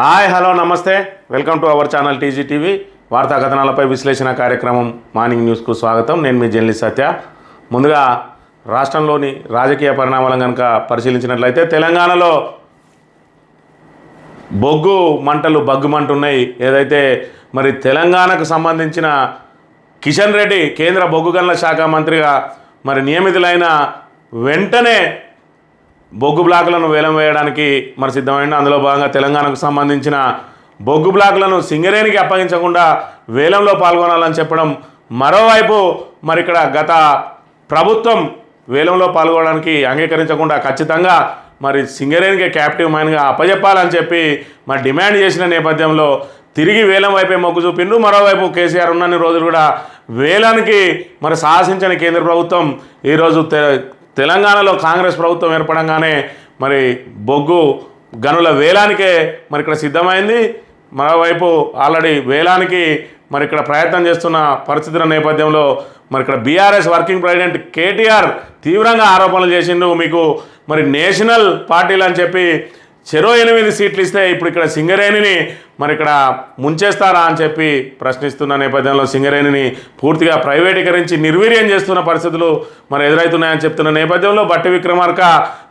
Hi hello నమస్తే welcome to our channel TG TV వార్తా కథనాలపై విశ్లేషణ కార్యక్రమం మార్నింగ్ న్యూస్కు స్వాగతం. నేను మీ జర్నలిస్ట్ సత్య. ముందుగా రాష్ట్రంలోని రాజకీయ పరిణామాలను కనుక పరిశీలించినట్లయితే తెలంగాణలో బొగ్గు మంటలు బగ్గుమంటున్నాయి. ఏదైతే మరి తెలంగాణకు సంబంధించిన కిషన్ రెడ్డి కేంద్ర బొగ్గు గనుల శాఖ మంత్రిగా మరి నియమితులైన వెంటనే బొగ్గు బ్లాకులను వేలం వేయడానికి మరి సిద్ధమైంది. అందులో భాగంగా తెలంగాణకు సంబంధించిన బొగ్గు బ్లాకులను సింగరేణికి అప్పగించకుండా వేలంలో పాల్గొనాలని చెప్పడం, మరోవైపు మరి ఇక్కడ గత ప్రభుత్వం వేలంలో పాల్గొనడానికి అంగీకరించకుండా ఖచ్చితంగా మరి సింగరేణికి క్యాప్టివ్ మైన్గా అప్పజెప్పాలని చెప్పి మరి డిమాండ్ చేసిన నేపథ్యంలో తిరిగి వేలం వైపే మొగ్గు చూపిండు. మరోవైపు కేసీఆర్ ఉన్నన్ని రోజులు కూడా వేలానికి మరి సాహసించని కేంద్ర ప్రభుత్వం ఈరోజు తెలంగాణలో కాంగ్రెస్ ప్రభుత్వం ఏర్పడంగానే మరి బొగ్గు గనుల వేలానికే మరి ఇక్కడ సిద్ధమైంది. మరోవైపు ఆల్రెడీ వేలానికి మరి ఇక్కడ ప్రయత్నం చేస్తున్న పరిస్థితుల నేపథ్యంలో మరి ఇక్కడ బీఆర్ఎస్ వర్కింగ్ ప్రెసిడెంట్ కేటీఆర్ తీవ్రంగా ఆరోపణలు చేసిండు. మీకు మరి నేషనల్ పార్టీలు అని చెప్పి చెరో 8 సీట్లు ఇస్తే ఇప్పుడు ఇక్కడ సింగరేణిని మరి ఇక్కడ ముంచేస్తారా అని చెప్పి ప్రశ్నిస్తున్న నేపథ్యంలో సింగరేణిని పూర్తిగా ప్రైవేటీకరించి నిర్వీర్యం చేస్తున్న పరిస్థితులు మరి ఎదురవుతున్నాయని చెప్తున్న నేపథ్యంలో బట్టి విక్రమార్క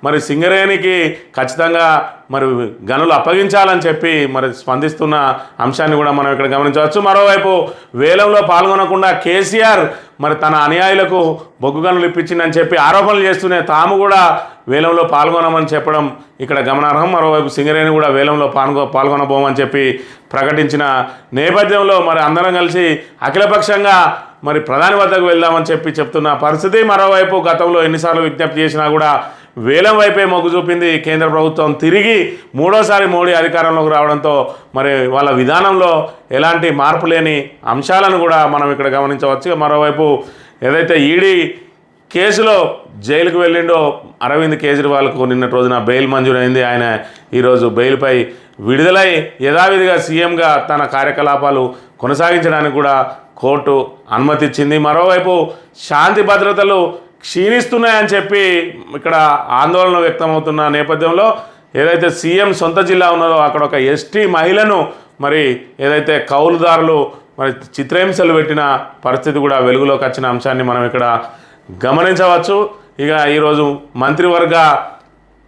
మరి సింగరేణికి ఖచ్చితంగా మరి గనులు అప్పగించాలని చెప్పి మరి స్పందిస్తున్న అంశాన్ని కూడా మనం ఇక్కడ గమనించవచ్చు. మరోవైపు వేలంలో పాల్గొనకుండా కేసీఆర్ మరి తన అనుయాయులకు బొగ్గు గనులు ఇప్పించిందని చెప్పి ఆరోపణలు చేస్తూనే తాము కూడా వేలంలో పాల్గొనమని చెప్పడం ఇక్కడ గమనార్హం. మరోవైపు సింగరేణి కూడా వేలంలో పాల్గొనబోమని చెప్పి ప్రకటించిన నేపథ్యంలో మరి అందరం కలిసి అఖిలపక్షంగా మరి ప్రధాని వద్దకు వెళ్దామని చెప్పి చెప్తున్న పరిస్థితి. మరోవైపు గతంలో ఎన్నిసార్లు విజ్ఞప్తి చేసినా కూడా వేలం వైపే మొగ్గు చూపింది కేంద్ర ప్రభుత్వం. తిరిగి మూడోసారి మోడీ అధికారంలోకి రావడంతో మరి వాళ్ళ విధానంలో ఎలాంటి మార్పు లేని అంశాలను కూడా మనం ఇక్కడ గమనించవచ్చు. మరోవైపు ఏదైతే ఈడీ కేసులో జైలుకు వెళ్ళిండో అరవింద్ కేజ్రీవాల్కు నిన్నటి రోజున బెయిల్ మంజూరైంది. ఆయన ఈరోజు బెయిల్పై విడుదలై యథావిధిగా సీఎంగా తన కార్యకలాపాలు కొనసాగించడానికి కూడా కోర్టు అనుమతిచ్చింది. మరోవైపు శాంతి భద్రతలు క్షీణిస్తున్నాయని చెప్పి ఇక్కడ ఆందోళన వ్యక్తమవుతున్న నేపథ్యంలో ఏదైతే సీఎం సొంత జిల్లా ఉన్నదో అక్కడ ఒక ఎస్టీ మహిళను మరి ఏదైతే కౌలుదారులు మరి చిత్రహింసలు పెట్టిన పరిస్థితి కూడా వెలుగులోకి వచ్చిన అంశాన్ని మనం ఇక్కడ గమనించవచ్చు. ఇక ఈరోజు మంత్రివర్గ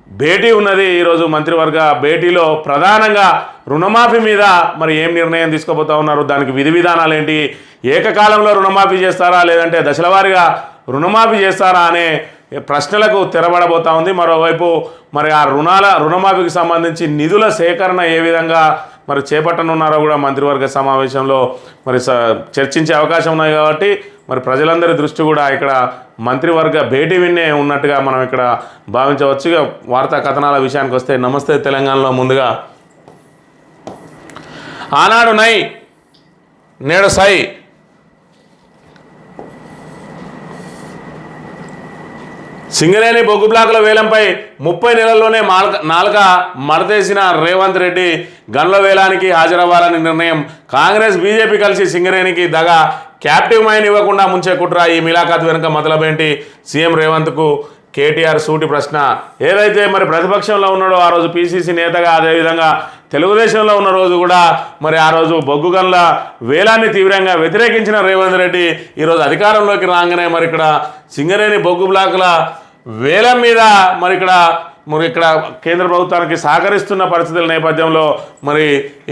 భేటీ ఉన్నది. ఈరోజు మంత్రివర్గ భేటీలో ప్రధానంగా రుణమాఫీ మీద మరి ఏం నిర్ణయం తీసుకోబోతా ఉన్నారు, దానికి విధి విధానాలు ఏంటి, ఏకకాలంలో రుణమాఫీ చేస్తారా లేదంటే దశలవారీగా రుణమాఫీ చేస్తారా అనే ప్రశ్నలకు తెరబడబోతా ఉంది. మరోవైపు మరి ఆ రుణమాఫీకి సంబంధించి నిధుల సేకరణ ఏ విధంగా మరి చేపట్టనున్నారో కూడా మంత్రివర్గ సమావేశంలో మరి చర్చించే అవకాశం ఉన్నాయి. కాబట్టి మరి ప్రజలందరి దృష్టి కూడా ఇక్కడ మంత్రివర్గ భేటీ విన్నే ఉన్నట్టుగా మనం ఇక్కడ భావించవచ్చు. ఇక వార్తా కథనాల విషయానికి వస్తే నమస్తే తెలంగాణలో ముందుగా ఆనాడు నై నేడు సై సింగరేణి బొగ్గు బ్లాకుల వేలంపై 30 నెలల్లోనే నాలుక మడతేసిన రేవంత్ రెడ్డి గనుల వేలానికి హాజరవ్వాలని నిర్ణయం. కాంగ్రెస్ బీజేపీ కలిసి సింగరేణికి దగా క్యాప్టివ్ మైన్ ఇవ్వకుండా ముంచే కుట్ర. ఈ మిలాఖాత్ వెనుక మతలబేంటి? సీఎం రేవంత్కు కేటీఆర్ సూటి ప్రశ్న. ఏదైతే మరి ప్రతిపక్షంలో ఉన్నాడో ఆ రోజు పీసీసీ నేతగా, అదేవిధంగా తెలుగుదేశంలో ఉన్న రోజు కూడా మరి ఆ రోజు బొగ్గు గనుల వేలాన్ని తీవ్రంగా వ్యతిరేకించిన రేవంత్ రెడ్డి ఈరోజు అధికారంలోకి రాగానే మరి ఇక్కడ సింగరేణి బొగ్గు బ్లాకుల వేలం మీద మరి ఇక్కడ కేంద్ర ప్రభుత్వానికి సహకరిస్తున్న పరిస్థితుల నేపథ్యంలో మరి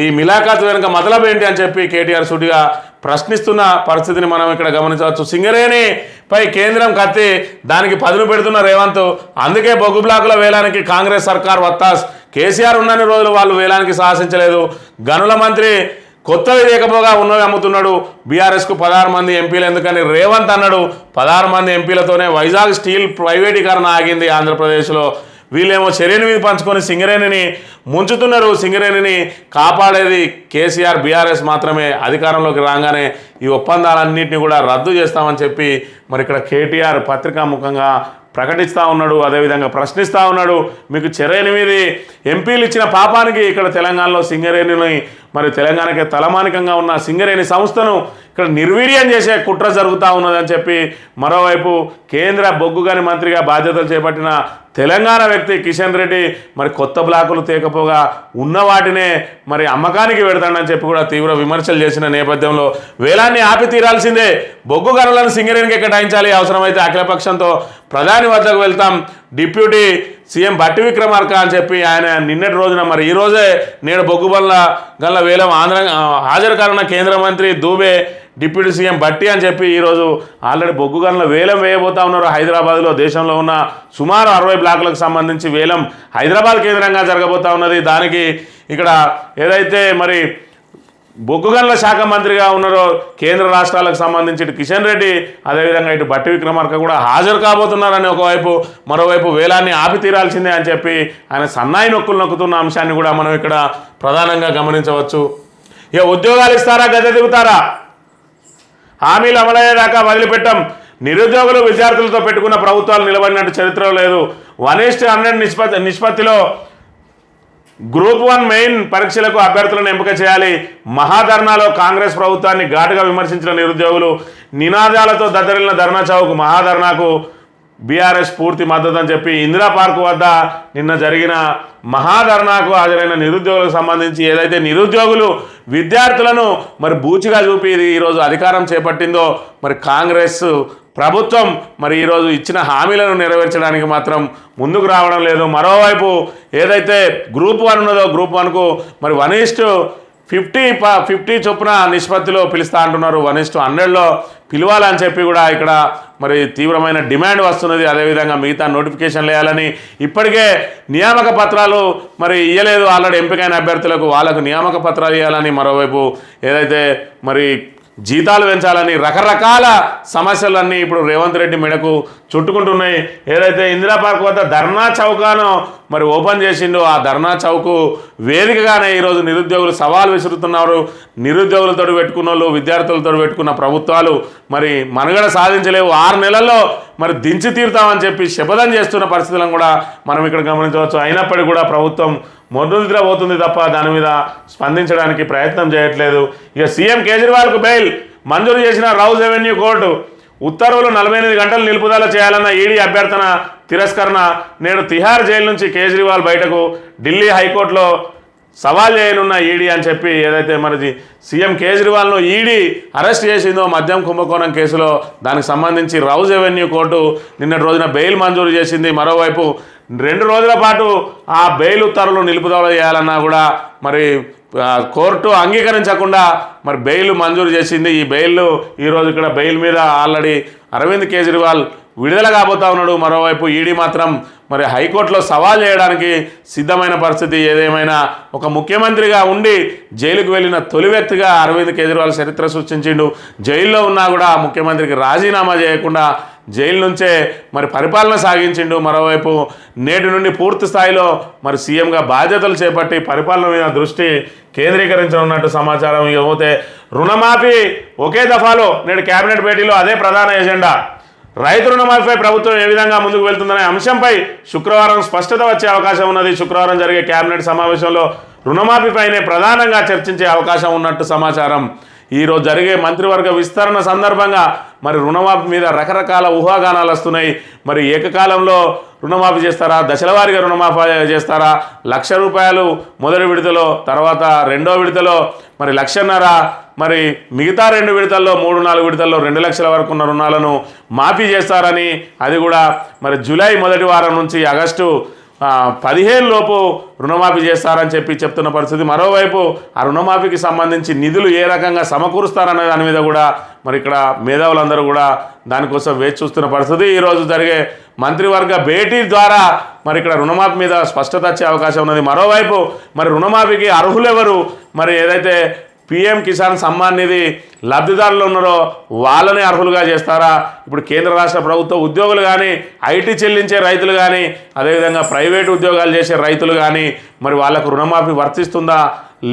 ఈ మిలాఖాత్ వెనుక మతలబ్ ఏంటి అని చెప్పి కేటీఆర్ సూటిగా ప్రశ్నిస్తున్న పరిస్థితిని మనం ఇక్కడ గమనించవచ్చు. సింగరేణిపై కేంద్రం కత్తి, దానికి పదును పెడుతున్న రేవంత్. అందుకే బొగ్గు బ్లాకుల వేలానికి కాంగ్రెస్ సర్కార్ వత్తాస్. కేసీఆర్ ఉన్నన్ని రోజులు వాళ్ళు వేలానికి సాహసించలేదు. గనుల మంత్రి కొత్తవి లేకపోగా ఉన్నవి అమ్ముతున్నాడు. బీఆర్ఎస్కు 16 మంది ఎంపీలు ఎందుకని రేవంత్ అన్నాడు. 16 మంది ఎంపీలతోనే వైజాగ్ స్టీల్ ప్రైవేటీకరణ ఆగింది ఆంధ్రప్రదేశ్లో. వీళ్ళేమో చర్యని మీద పంచుకొని సింగరేణిని ముంచుతున్నారు. సింగరేణిని కాపాడేది కేసీఆర్, బీఆర్ఎస్ మాత్రమే. అధికారంలోకి రాగానే ఈ ఒప్పందాలన్నింటినీ కూడా రద్దు చేస్తామని చెప్పి మరి ఇక్కడ కేటీఆర్ పత్రికాముఖంగా ప్రకటిస్తూ ఉన్నాడు. అదేవిధంగా ప్రశ్నిస్తూ ఉన్నాడు. మీకు 8 ఎంపీలు ఇచ్చిన పాపానికి ఇక్కడ తెలంగాణలో సింగరేణిని మరి తెలంగాణకి తలమానికంగా ఉన్న సింగరేణి సంస్థను ఇక్కడ నిర్వీర్యం చేసే కుట్ర జరుగుతూ ఉన్నదని చెప్పి మరోవైపు కేంద్ర బొగ్గు గని మంత్రిగా బాధ్యతలు చేపట్టిన తెలంగాణ వ్యక్తి కిషన్ రెడ్డి మరి కొత్త బ్లాకులు తేకపోగా ఉన్న వాటినే మరి అమ్మకానికి పెడతాడని చెప్పి కూడా తీవ్ర విమర్శలు చేసిన నేపథ్యంలో వేలాన్ని ఆపి తీరాల్సిందే, బొగ్గు గనులను సింగరేణికి కేటాయించాలి, అవసరమైతే అఖిలపక్షంతో ప్రధాని వద్దకు వెళ్తాం, డిప్యూటీ సీఎం బట్టి విక్రమార్క అని చెప్పి ఆయన నిన్నటి రోజున మరి ఈ రోజే నేడు బొగ్గు గనుల వేలం హాజరు కానున్న కేంద్ర మంత్రి దూబే, డిప్యూటీ సీఎం బట్టి అని చెప్పి ఈరోజు ఆల్రెడీ బొగ్గు గనుల వేలం వేయబోతా ఉన్నారు. హైదరాబాద్లో దేశంలో ఉన్న సుమారు 60 బ్లాకులకు సంబంధించి వేలం హైదరాబాద్ కేంద్రంగా జరగబోతా ఉన్నది. దానికి ఇక్కడ ఏదైతే మరి బొగ్గు గనుల శాఖ మంత్రిగా ఉన్నారో కేంద్ర రాష్ట్రాలకు సంబంధించి ఇటు కిషన్ రెడ్డి, అదేవిధంగా ఇటు బట్టి విక్రమార్క కూడా హాజరు కాబోతున్నారని ఒకవైపు, మరోవైపు వేలాన్ని ఆపి తీరాల్సిందే అని చెప్పి ఆయన సన్నాయి నొక్కులు నొక్కుతున్న అంశాన్ని కూడా మనం ఇక్కడ ప్రధానంగా గమనించవచ్చు. ఇక ఉద్యోగాలు ఇస్తారా, గద్దె దిగుతారా, హామీలు అమలయ్యేదాకా వదిలిపెట్టం, నిరుద్యోగులు విద్యార్థులతో పెట్టుకున్న ప్రభుత్వాలు నిలబడినట్టు చరిత్ర లేదు, 1:100 నిష్పత్తిలో గ్రూప్ 1 మెయిన్ పరీక్షలకు అభ్యర్థులను ఎంపిక చేయాలి, మహాధర్నాలో కాంగ్రెస్ ప్రభుత్వాన్ని ఘాటుగా విమర్శించిన నిరుద్యోగులు, నినాదాలతో దద్దరిల్లిన ధర్నా చౌక్, మహాధర్నాకు బీఆర్ఎస్ పూర్తి మద్దతు అని చెప్పి ఇందిరా పార్క్ వద్ద నిన్న జరిగిన మహాధర్నాకు హాజరైన నిరుద్యోగులకు సంబంధించి ఏదైతే నిరుద్యోగులు విద్యార్థులను మరి బూచిగా చూపి ఈరోజు అధికారం చేపట్టిందో మరి కాంగ్రెస్ ప్రభుత్వం మరి ఈరోజు ఇచ్చిన హామీలను నెరవేర్చడానికి మాత్రం ముందుకు రావడం లేదు. మరోవైపు ఏదైతే గ్రూప్ 1 ఉన్నదో గ్రూప్ 1కు మరి 1:50 చొప్పున నిష్పత్తిలో పిలుస్తా అంటున్నారు, 1:100లో పిలవాలని చెప్పి కూడా ఇక్కడ మరి తీవ్రమైన డిమాండ్ వస్తున్నది. అదేవిధంగా మిగతా నోటిఫికేషన్లు వేయాలని, ఇప్పటికే నియామక పత్రాలు మరి ఇవ్వలేదు ఆల్రెడీ ఎంపికైన అభ్యర్థులకు, వాళ్ళకు నియామక పత్రాలు ఇవ్వాలని, మరోవైపు ఏదైతే మరి జీతాలు పెంచాలని రకరకాల సమస్యలన్నీ ఇప్పుడు రేవంత్ రెడ్డి మెడకు చుట్టుకుంటున్నాయి. ఏదైతే ఇందిరా పార్క్ వద్ద ధర్నా చౌకాను మరి ఓపెన్ చేసిండో ఆ ధర్నా చౌకు వేదికగానే ఈరోజు నిరుద్యోగులు సవాల్ విసురుతున్నారు. నిరుద్యోగులతో పెట్టుకున్న వాళ్ళు, విద్యార్థులతో పెట్టుకున్న ప్రభుత్వాలు మరి మనుగడ సాధించలేవు, 6 నెలల్లో మరి దించి తీరుతామని చెప్పి శపథం చేస్తున్న పరిస్థితులను కూడా మనం ఇక్కడ గమనించవచ్చు. అయినప్పటికీ కూడా ప్రభుత్వం మొండిగా పోతుంది తప్ప దాని మీద స్పందించడానికి ప్రయత్నం చేయట్లేదు. ఇక సీఎం కేజ్రీవాల్కు బెయిల్ మంజూరు చేసిన రౌజ్ రెవెన్యూ కోర్టు ఉత్తర్వులు 48 గంటలు నిలుపుదల చేయాలన్న ఈడీ అభ్యర్థన తిరస్కరణ. నేడు తిహార్ జైలు నుంచి కేజ్రీవాల్ బయటకు, ఢిల్లీ హైకోర్టులో సవాల్ చేయనున్న ఈడీ అని చెప్పి ఏదైతే మనది సీఎం కేజ్రీవాల్ను ఈడీ అరెస్ట్ చేసిందో మద్యం కుంభకోణం కేసులో, దానికి సంబంధించి రౌజ్ రెవెన్యూ కోర్టు నిన్నటి రోజున బెయిల్ మంజూరు చేసింది. మరోవైపు 2 రోజుల పాటు ఆ బెయిల్ ఉత్తర్వులు నిలుపుదల చేయాలన్నా కూడా మరి కోర్టు అంగీకరించకుండా మరి బెయిల్ మంజూరు చేసింది. ఈ బెయిల్ ఈరోజు ఇక్కడ బెయిల్ మీద ఆల్రెడీ అరవింద్ కేజ్రీవాల్ విడుదల కాబోతా ఉన్నాడు. మరోవైపు ఈడీ మాత్రం మరి హైకోర్టులో సవాల్ చేయడానికి సిద్ధమైన పరిస్థితి. ఏదేమైనా ఒక ముఖ్యమంత్రిగా ఉండి జైలుకు వెళ్ళిన తొలి వ్యక్తిగా అరవింద్ కేజ్రీవాల్ చరిత్ర సృష్టించిండు. జైల్లో ఉన్నా కూడా ముఖ్యమంత్రికి రాజీనామా చేయకుండా జైలు నుంచే మరి పరిపాలన సాగించిండు. మరోవైపు నేటి నుండి పూర్తి స్థాయిలో మరి సీఎంగా బాధ్యతలు చేపట్టి పరిపాలన మీద దృష్టి కేంద్రీకరించనున్నట్టు సమాచారం. ఇకపోతే రుణమాఫీ ఒకే దఫాలో నేడు కేబినెట్ భేటీలో అదే ప్రధాన ఎజెండా. రైతు రుణమాఫీపై ప్రభుత్వం ఏ విధంగా ముందుకు వెళ్తుందనే అంశంపై శుక్రవారం స్పష్టత వచ్చే అవకాశం ఉన్నది. శుక్రవారం జరిగే కేబినెట్ సమావేశంలో రుణమాఫీపైనే ప్రధానంగా చర్చించే అవకాశం ఉన్నట్టు సమాచారం. ఈరోజు జరిగే మంత్రివర్గ విస్తరణ సందర్భంగా మరి రుణమాఫీ మీద రకరకాల ఊహాగానాలు వస్తున్నాయి. మరి ఏకకాలంలో రుణమాఫీ చేస్తారా, దశలవారీగా రుణమాఫీ చేస్తారా, ₹1,00,000 మొదటి విడతలో, తర్వాత రెండో విడతలో మరి 1,50,000, మరి మిగతా 2 విడతల్లో 3-4 విడతల్లో 2 లక్షల వరకు ఉన్న రుణాలను మాఫీ చేస్తారని, అది కూడా మరి జూలై మొదటి వారం నుంచి ఆగస్టు 15 లోపు రుణమాఫీ చేస్తారని చెప్పి చెప్తున్న పరిస్థితి. మరోవైపు ఆ రుణమాఫీకి సంబంధించి నిధులు ఏ రకంగా సమకూరుస్తారనే దాని మీద కూడా మరి ఇక్కడ మేధావులందరూ కూడా దానికోసం వేచి చూస్తున్న పరిస్థితి. ఈరోజు జరిగే మంత్రివర్గ భేటీ ద్వారా మరి ఇక్కడ రుణమాఫీ మీద స్పష్టత వచ్చే అవకాశం ఉన్నది. మరోవైపు మరి రుణమాఫీకి అర్హులెవరు, మరి ఏదైతే పీఎం కిసాన్ సమ్మాన్ నిధి లబ్ధిదారులు ఉన్నారో వాళ్ళని అర్హులుగా చేస్తారా, ఇప్పుడు కేంద్ర రాష్ట్ర ప్రభుత్వ ఉద్యోగులు కానీ, ఐటీ చెల్లించే రైతులు కానీ, అదేవిధంగా ప్రైవేటు ఉద్యోగాలు చేసే రైతులు కానీ మరి వాళ్ళకు రుణమాఫీ వర్తిస్తుందా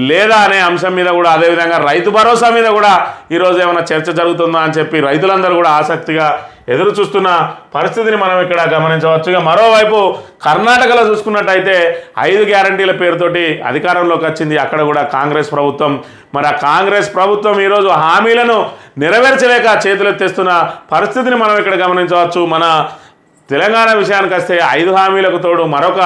లేదా అనే అంశం మీద కూడా, అదేవిధంగా రైతు భరోసా మీద కూడా ఈరోజు ఏమైనా చర్చ జరుగుతుందా అని చెప్పి రైతులందరూ కూడా ఆసక్తిగా ఎదురు చూస్తున్న పరిస్థితిని మనం ఇక్కడ గమనించవచ్చు. ఇక మరోవైపు కర్ణాటకలో చూసుకున్నట్టయితే 5 గ్యారంటీల పేరుతోటి అధికారంలోకి వచ్చింది. అక్కడ కూడా కాంగ్రెస్ ప్రభుత్వం, మరి ఆ కాంగ్రెస్ ప్రభుత్వం ఈరోజు హామీలను నెరవేర్చలేక చేతులెత్తేస్తున్న పరిస్థితిని మనం ఇక్కడ గమనించవచ్చు. మన తెలంగాణ విషయానికి వస్తే 5 హామీలకు తోడు మరొక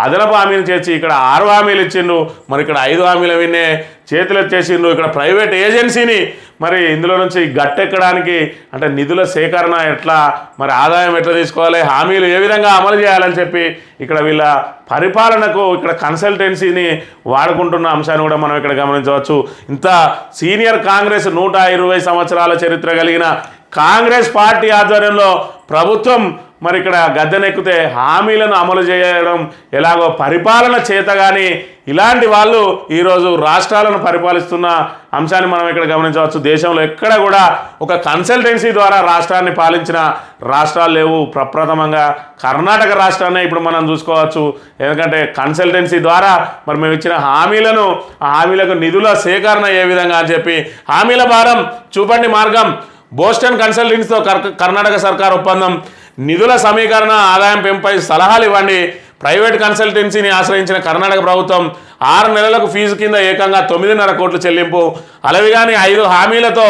అదనపు హామీని చేర్చి ఇక్కడ 6 హామీలు ఇచ్చిండ్రు. మరి ఇక్కడ 5 హామీల విన్నే చేతులు ఎత్తేసిండ్రు. ఇక్కడ ప్రైవేట్ ఏజెన్సీని మరి ఇందులో నుంచి గట్టెక్కడానికి అంటే నిధుల సేకరణ ఎట్లా, మరి ఆదాయం ఎట్లా తీసుకోవాలి, హామీలు ఏ విధంగా అమలు చేయాలని చెప్పి ఇక్కడ వీళ్ళ పరిపాలనకు ఇక్కడ కన్సల్టెన్సీని వాడుకుంటున్న అంశాన్ని కూడా మనం ఇక్కడ గమనించవచ్చు. ఇంత సీనియర్ కాంగ్రెస్ 120 సంవత్సరాల చరిత్ర కలిగిన కాంగ్రెస్ పార్టీ ఆధ్వర్యంలో ప్రభుత్వం మరి ఇక్కడ గద్దెనెక్కితే హామీలను అమలు చేయడం ఎలాగో పరిపాలన చేత కానీ ఇలాంటి వాళ్ళు ఈరోజు రాష్ట్రాలను పరిపాలిస్తున్న అంశాన్ని మనం ఇక్కడ గమనించవచ్చు. దేశంలో ఎక్కడ కూడా ఒక కన్సల్టెన్సీ ద్వారా రాష్ట్రాన్ని పాలించిన రాష్ట్రాలు లేవు. ప్రప్రథమంగా కర్ణాటక రాష్ట్రాన్ని ఇప్పుడు మనం చూసుకోవచ్చు. ఎందుకంటే కన్సల్టెన్సీ ద్వారా మరి మేము ఇచ్చిన హామీలను ఆ హామీలకు నిధుల సేకరణ ఏ విధంగా అని చెప్పి హామీల భారం చూపండి మార్గం. బోస్టన్ కన్సల్టెన్సీతో కర్ణాటక సర్కార్ ఒప్పందం, నిధుల సమీకరణ, ఆదాయం పెంపై సలహాలు ఇవ్వండి. ప్రైవేట్ కన్సల్టెన్సీని ఆశ్రయించిన కర్ణాటక ప్రభుత్వం 6 నెలలకు ఫీజు కింద ఏకంగా 9.5 కోట్లు చెల్లింపు. అలవిగాని 5 హామీలతో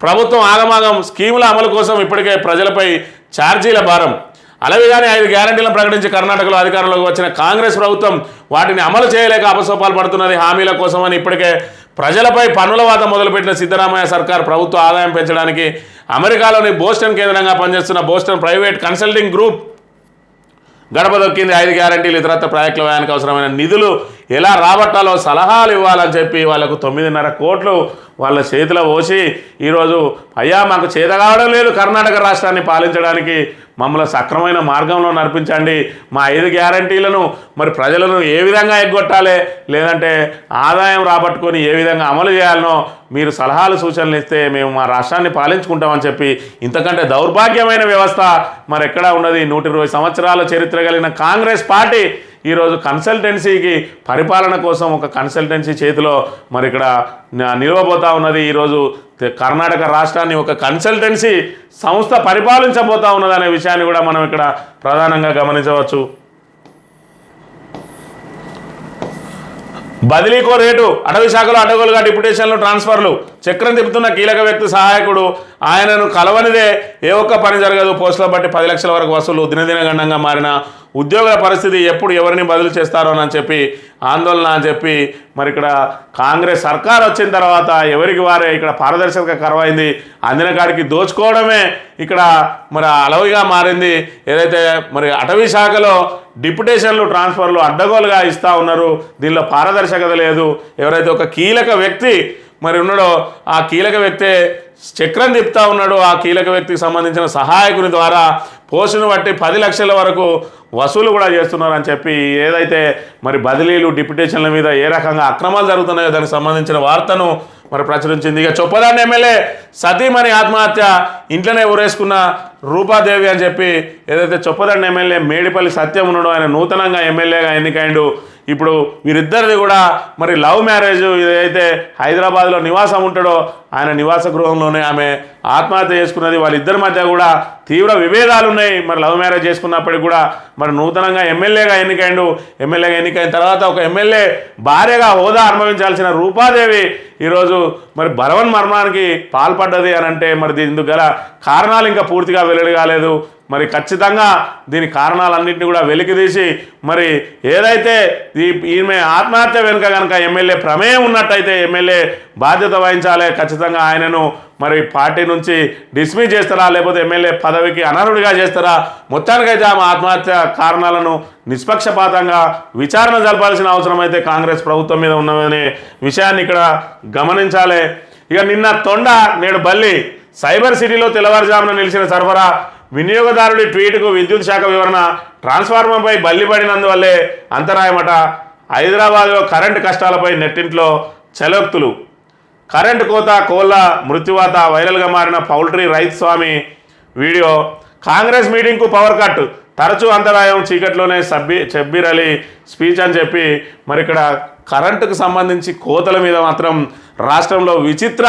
ప్రభుత్వం ఆగమాగం. స్కీముల అమలు కోసం ఇప్పటికే ప్రజలపై ఛార్జీల భారం. అలవిగాని 5 గ్యారంటీలను ప్రకటించి కర్ణాటకలో అధికారంలోకి వచ్చిన కాంగ్రెస్ ప్రభుత్వం వాటిని అమలు చేయలేక అపసోపాలు పడుతున్నది. హామీల కోసమని ఇప్పటికే ప్రజలపై పన్నుల వాత మొదలుపెట్టిన సిద్ధరామయ్య సర్కార్ ప్రభుత్వ ఆదాయం పెంచడానికి అమెరికాలోని బోస్టన్ కేంద్రంగా పనిచేస్తున్న బోస్టన్ ప్రైవేట్ కన్సల్టింగ్ గ్రూప్ గడప దొక్కింది. 5 గ్యారంటీలు ఇతరత్ర ప్రాజెక్టుల వ్యయానికి అవసరమైన నిధులు ఎలా రాబట్టాలో సలహాలు ఇవ్వాలని చెప్పి వాళ్ళకు 9.5 కోట్లు వాళ్ళ చేతిలో పోసి ఈరోజు అయ్యా మాకు చేత కావడం లేదు కర్ణాటక రాష్ట్రాన్ని పాలించడానికి, మమ్మల్ని సక్రమైన మార్గంలో నడిపించండి, మా 5 గ్యారంటీలను మరి ప్రజలను ఏ విధంగా ఎగ్గొట్టాలి, లేదంటే ఆదాయం రాబట్టుకొని ఏ విధంగా అమలు చేయాలనో మీరు సలహాలు సూచనలు ఇస్తే మేము మా రాష్ట్రాన్ని పాలించుకుంటామని చెప్పి ఇంతకంటే దౌర్భాగ్యమైన వ్యవస్థ మరి ఎక్కడా ఉన్నది. 120 సంవత్సరాల చరిత్ర కలిగిన కాంగ్రెస్ పార్టీ ఈరోజు కన్సల్టెన్సీకి పరిపాలన కోసం ఒక కన్సల్టెన్సీ చేతిలో మరి ఇక్కడ నిలవబోతా ఉన్నది. ఈరోజు కర్ణాటక రాష్ట్రాన్ని ఒక కన్సల్టెన్సీ సంస్థ పరిపాలించబోతా ఉన్నదనే విషయాన్ని కూడా మనం ఇక్కడ ప్రధానంగా గమనించవచ్చు. బదిలీకో రేటు, అటవీ శాఖలో అడ్డగోలుగా డిప్యుటేషన్లు, ట్రాన్స్ఫర్లు, చక్రం తిప్పుతున్న కీలక వ్యక్తి సహాయకుడు, ఆయనను కలవనిదే ఏ ఒక్క పని జరగదు, పోస్టుల బట్టి 10 లక్షల వరకు వసూలు, దినదినగండంగా మారిన ఉద్యోగుల పరిస్థితి, ఎప్పుడు ఎవరిని బదిలీ చేస్తారో అని చెప్పి ఆందోళన అని చెప్పి మరి ఇక్కడ కాంగ్రెస్ సర్కార్ వచ్చిన తర్వాత ఎవరికి వారే ఇక్కడ పారదర్శకత కరువైంది. అందిన కాడికి దోచుకోవడమే ఇక్కడ మరి అలవిగా మారింది. ఏదైతే మరి అటవీ శాఖలో డిప్యుటేషన్లు, ట్రాన్స్ఫర్లు అడ్డగోలుగా ఇస్తూ ఉన్నారు, దీనిలో పారదర్శకత లేదు. ఎవరైతే ఒక కీలక వ్యక్తి మరి ఉన్నాడో ఆ కీలక వ్యక్తే చక్రం తిప్పుతా ఉన్నాడు. ఆ కీలక వ్యక్తికి సంబంధించిన సహాయకుని ద్వారా పోస్టును బట్టి 10 లక్షల వరకు వసూలు కూడా చేస్తున్నారని చెప్పి ఏదైతే మరి బదిలీలు, డిప్యుటేషన్ల మీద ఏ రకంగా అక్రమాలు జరుగుతున్నాయో దానికి సంబంధించిన వార్తను మరి ప్రచురించింది. ఇక చొప్పదండి ఎమ్మెల్యే సతీమణి ఆత్మహత్య, ఇంట్లోనే ఊరేసుకున్న రూపాదేవి అని చెప్పి ఏదైతే చొప్పదండి ఎమ్మెల్యే మేడిపల్లి సత్యం ఉన్నాడో ఆయన నూతనంగా ఎమ్మెల్యేగా ఎన్నికైండు. ఇప్పుడు వీరిద్దరిది కూడా మరి లవ్ మ్యారేజ్. ఏదైతే హైదరాబాద్లో నివాసం ఉంటాడో ఆయన నివాస గృహంలోనే ఆమె ఆత్మహత్య చేసుకున్నది. వాళ్ళిద్దరి మధ్య కూడా తీవ్ర విభేదాలు ఉన్నాయి. మరి లవ్ మ్యారేజ్ చేసుకున్నప్పటికి కూడా మరి నూతనంగా ఎమ్మెల్యేగా ఎన్నికైండు. ఎమ్మెల్యేగా ఎన్నికైన తర్వాత ఒక ఎమ్మెల్యే భార్యగా హోదా అనుభవించాల్సిన రూపాదేవి ఈరోజు మరి బలవన్ మర్మానికి పాల్పడ్డది అని అంటే మరి ఇందుకు గల కారణాలు ఇంకా పూర్తిగా వెల్లడి కాలేదు. మరి ఖచ్చితంగా దీని కారణాలన్నింటినీ కూడా వెలికితీసి మరి ఏదైతే ఈమె ఆత్మహత్య వెనుక కనుక ఎమ్మెల్యే ప్రమేయం ఉన్నట్టయితే ఎమ్మెల్యే బాధ్యత వహించాలి. ఖచ్చితంగా ఆయనను మరి పార్టీ నుంచి డిస్మిస్ చేస్తారా, లేకపోతే ఎమ్మెల్యే పదవికి అనర్హుడిగా చేస్తారా? మొత్తానికైతే ఆమె ఆత్మహత్య కారణాలను నిష్పక్షపాతంగా విచారణ జరపాల్సిన అవసరం అయితే కాంగ్రెస్ ప్రభుత్వం మీద ఉన్నదనే విషయాన్ని ఇక్కడ గమనించాలి. ఇక నిన్న తొండ నేడు బల్లి. సైబర్ సిటీలో తెల్లవారుజామున నిలిచిన సరఫరా, వినియోగదారుడి ట్వీట్కు విద్యుత్ శాఖ వివరణ, ట్రాన్స్ఫార్మర్పై బల్లి పడినందువల్లే అంతరాయమట. హైదరాబాద్లో కరెంటు కష్టాలపై నెట్టింట్లో చలోక్తులు. కరెంటు కోత, కోళ్ళ మృత్యువాత, వైరల్గా మారిన పౌల్ట్రీ రైతు స్వామి వీడియో. కాంగ్రెస్ మీటింగ్కు పవర్ కట్, తరచూ అంతరాయం, చీకట్లోనే షబ్బీర్ అలీ స్పీచ్ అని చెప్పి మరి ఇక్కడ కరెంటుకు సంబంధించి కోతల మీద మాత్రం రాష్ట్రంలో విచిత్ర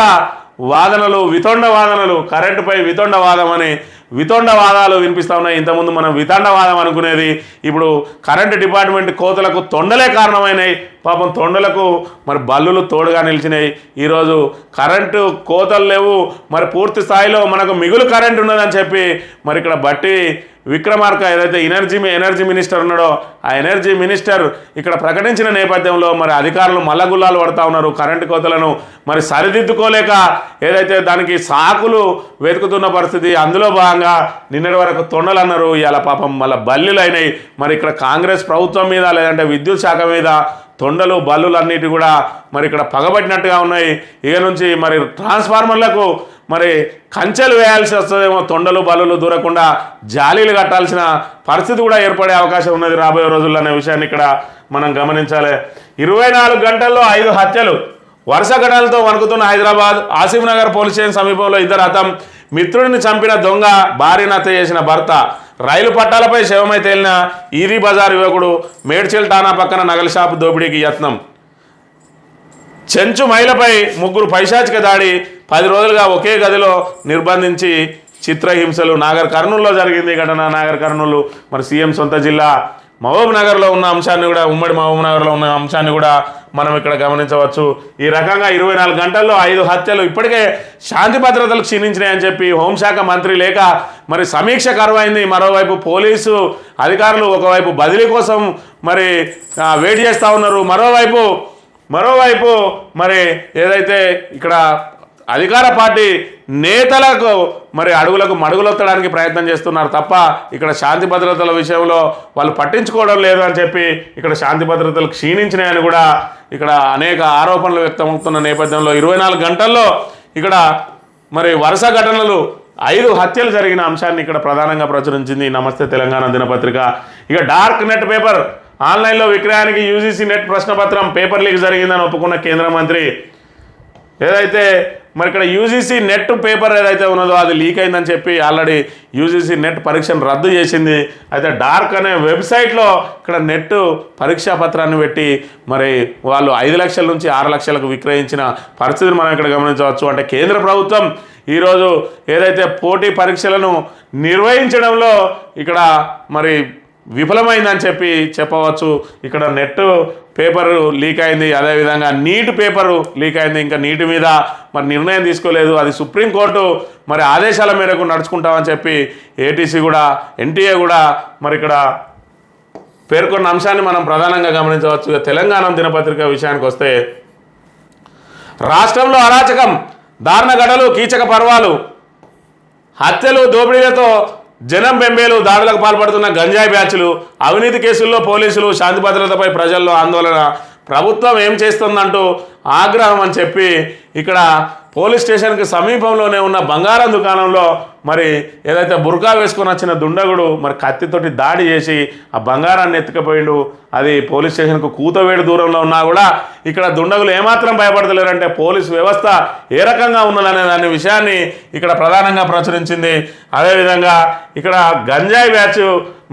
వాదనలు, వితండ వాదనలు, కరెంటుపై వితండవాదం అని వితండవాదాలు వినిపిస్తూ ఉన్నాయి. ఇంతకుముందు మనం వితండవాదం అనుకునేది, ఇప్పుడు కరెంటు డిపార్ట్మెంట్ కోతలకు తొండలే కారణమైనాయి. పాపం తొండలకు మరి బల్లులు తోడుగా నిలిచినాయి. ఈరోజు కరెంటు కోతలు లేవు, మరి పూర్తి స్థాయిలో మనకు మిగులు కరెంటు ఉన్నదని చెప్పి మరి ఇక్కడ బట్టి విక్రమార్క ఏదైతే ఎనర్జీ మినిస్టర్ ఉన్నాడో ఆ ఎనర్జీ మినిస్టర్ ఇక్కడ ప్రకటించిన నేపథ్యంలో మరి అధికారులు మల్లగుల్లాలు పడతా ఉన్నారు. కరెంటు కోతలను మరి సరిదిద్దుకోలేక ఏదైతే దానికి సాకులు వెతుకుతున్న పరిస్థితి. అందులో భాగంగా నిన్నటి వరకు తొండలు అన్నారు, ఇవాళ పాపం మళ్ళీ బల్లులు అయినాయి. మరి ఇక్కడ కాంగ్రెస్ ప్రభుత్వం మీద లేదంటే విద్యుత్ శాఖ మీద తొండలు బల్లులు అన్నిటి కూడా మరి ఇక్కడ పగబట్టినట్టుగా ఉన్నాయి. ఇక నుంచి మరి ట్రాన్స్ఫార్మర్లకు మరి కంచెలు వేయాల్సి వస్తుందేమో, తొండలు బల్లులు దూరకుండా జాలీలు కట్టాల్సిన పరిస్థితి కూడా ఏర్పడే అవకాశం ఉన్నది రాబోయే రోజుల్లో అనే విషయాన్ని ఇక్కడ మనం గమనించాలి. 24 గంటల్లో 5 హత్యలు వరుస ఘటనలతో వణుకుతున్న హైదరాబాద్ ఆసిఫ్ నగర్ పోలీస్ స్టేషన్ సమీపంలో ఇద్దరు హతం. మిత్రుడిని చంపిన దొంగ భార్యను హత్య చేసిన భర్త. రైలు పట్టాలపై శవమై తేలిన ఈదీ బజార్ యువకుడు. మేడ్చల్ ఠాణా పక్కన నగల షాపు దోపిడీకి యత్నం. చెంచు మహిళపై 3 పైశాచిక దాడి. 10 రోజులుగా ఒకే గదిలో నిర్బంధించి చిత్రహింసలు. నాగర్ కర్నూలులో జరిగింది ఘటన. నాగర్ కర్నూలు మరి సీఎం సొంత జిల్లా మహబూబ్ నగర్లో ఉన్న అంశాన్ని కూడా, ఉమ్మడి మహబూబ్ నగర్లో ఉన్న అంశాన్ని కూడా మనం ఇక్కడ గమనించవచ్చు. ఈ రకంగా 24 గంటల్లో 5 హత్యలు. ఇప్పటికే శాంతి భద్రతలు క్షీణించినాయని చెప్పి హోంశాఖ మంత్రి లేక మరి సమీక్ష కరువైంది. మరోవైపు పోలీసు అధికారులు ఒకవైపు బదిలీ కోసం మరి వెయిట్ చేస్తూ ఉన్నారు. మరోవైపు మరి ఏదైతే ఇక్కడ అధికార పార్టీ నేతలకు మరి అడుగులకు మడుగులొత్తడానికి ప్రయత్నం చేస్తున్నారు తప్ప ఇక్కడ శాంతి భద్రతల విషయంలో వాళ్ళు పట్టించుకోవడం లేదు అని చెప్పి ఇక్కడ శాంతి భద్రతలు క్షీణించినాయని కూడా ఇక్కడ అనేక ఆరోపణలు వ్యక్తమవుతున్న నేపథ్యంలో 24 గంటల్లో ఇక్కడ మరి వరుస ఘటనలు 5 హత్యలు జరిగిన అంశాన్ని ఇక్కడ ప్రధానంగా ప్రచురించింది నమస్తే తెలంగాణ దినపత్రిక. ఇక డార్క్ నెట్ పేపర్ ఆన్లైన్లో విక్రయానికి యూజీసీ నెట్ ప్రశ్నపత్రం పేపర్ లీక్ జరిగిందని ఒప్పుకున్న కేంద్ర మంత్రి. ఏదైతే మరి ఇక్కడ యూజీసీ నెట్ పేపర్ ఏదైతే ఉన్నదో అది లీక్ అయిందని చెప్పి ఆల్రెడీ యూజీసీ నెట్ పరీక్షను రద్దు చేసింది. అయితే డార్క్ అనే వెబ్సైట్లో ఇక్కడ నెట్ పరీక్షా పత్రాన్ని పెట్టి మరి వాళ్ళు 5 లక్షల నుంచి 6 లక్షలకు విక్రయించిన పరిస్థితిని మనం ఇక్కడ గమనించవచ్చు. అంటే కేంద్ర ప్రభుత్వం ఈరోజు ఏదైతే పోటీ పరీక్షలను నిర్వహించడంలో ఇక్కడ మరి విఫలమైందని చెప్పి చెప్పవచ్చు. ఇక్కడ నెట్ పేపరు లీక్ అయింది, అదేవిధంగా నీట్ పేపరు లీక్ అయింది. ఇంకా నీటి మీద మరి నిర్ణయం తీసుకోలేదు, అది సుప్రీంకోర్టు మరి ఆదేశాల మేరకు నడుచుకుంటామని చెప్పి ఏటీసీ కూడా ఎన్టీఏ కూడా మరి ఇక్కడ పేర్కొన్న అంశాన్ని మనం ప్రధానంగా గమనించవచ్చు. తెలంగాణ దినపత్రిక విషయానికి వస్తే రాష్ట్రంలో అరాచకం, దారుణ గడలు, కీచక పర్వాలు, హత్యలు, దోపిడీలతో జనం బెంబేలు, దాడులకు పాల్పడుతున్న గంజాయి బ్యాచ్లు, అవినీతి కేసుల్లో పోలీసులు, శాంతి భద్రతపై ప్రజల్లో ఆందోళన, ప్రభుత్వం ఏం చేస్తుందంటూ ఆగ్రహం అని చెప్పి ఇక్కడ పోలీస్ స్టేషన్కి సమీపంలోనే ఉన్న బంగారం దుకాణంలో మరి ఏదైతే బుర్కా వేసుకొని వచ్చిన దుండగుడు మరి కత్తితోటి దాడి చేసి ఆ బంగారాన్ని ఎత్తుకుపోయిండు. అది పోలీస్ స్టేషన్కు కూతవేడు దూరంలో ఉన్నా కూడా ఇక్కడ దుండగులు ఏమాత్రం భయపడతలేరంటే పోలీస్ వ్యవస్థ ఏ రకంగా ఉన్నదనే దాని విషయాన్ని ఇక్కడ ప్రధానంగా ప్రచురించింది. అదేవిధంగా ఇక్కడ గంజాయి బ్యాచ్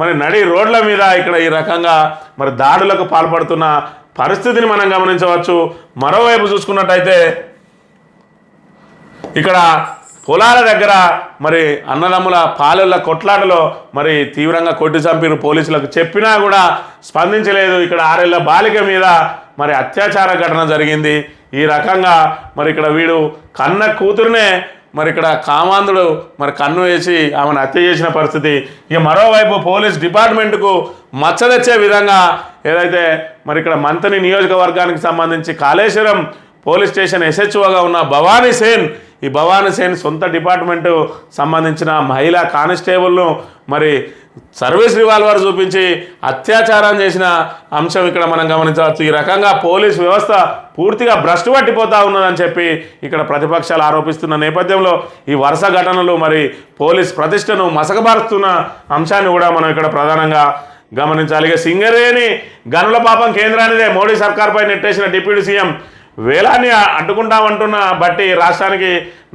మరి నడి రోడ్ల మీద ఇక్కడ ఈ రకంగా మరి దాడులకు పాల్పడుతున్న పరిస్థితిని మనం గమనించవచ్చు. మరోవైపు చూసుకున్నట్టయితే ఇక్కడ పొలాల దగ్గర మరి అన్నదమ్ముల పాలెళ్ళ కొట్లాటలో మరి తీవ్రంగా కొట్టి చంపిన పోలీసులకు చెప్పినా కూడా స్పందించలేదు. ఇక్కడ 6 ఏళ్ల బాలిక మీద మరి అత్యాచార ఘటన జరిగింది. ఈ రకంగా మరి ఇక్కడ వీడు కన్న కూతురునే మరి ఇక్కడ కామాంధుడు మరి కన్ను వేసి ఆమెను హత్య చేసిన పరిస్థితి. ఇక మరోవైపు పోలీస్ డిపార్ట్మెంట్కు మచ్చ తెచ్చే విధంగా ఏదైతే మరి ఇక్కడ మంతని నియోజకవర్గానికి సంబంధించి కాళేశ్వరం పోలీస్ స్టేషన్ ఎస్హెచ్ఓగా ఉన్న భవానీ సేన్, ఈ భవానీ సేన్ సొంత డిపార్ట్మెంటు సంబంధించిన మహిళా కానిస్టేబుల్ను మరి సర్వీస్ రివాల్వర్ చూపించి అత్యాచారం చేసిన అంశం ఇక్కడ మనం గమనించవచ్చు. ఈ రకంగా పోలీస్ వ్యవస్థ పూర్తిగా భ్రష్టు పట్టిపోతూ ఉన్నదని చెప్పి ఇక్కడ ప్రతిపక్షాలు ఆరోపిస్తున్న నేపథ్యంలో ఈ వరుస ఘటనలు మరి పోలీస్ ప్రతిష్టను మసకబారుస్తున్న అంశాన్ని కూడా మనం ఇక్కడ ప్రధానంగా గమనించాలి. ఇక సింగరేణి గనుల పాపం కేంద్రానిదే, మోడీ సర్కార్పై నెట్టేసిన డిప్యూటీ సీఎం వేలాన్ని అడ్డుకుంటామంటున్న బట్టి రాష్ట్రానికి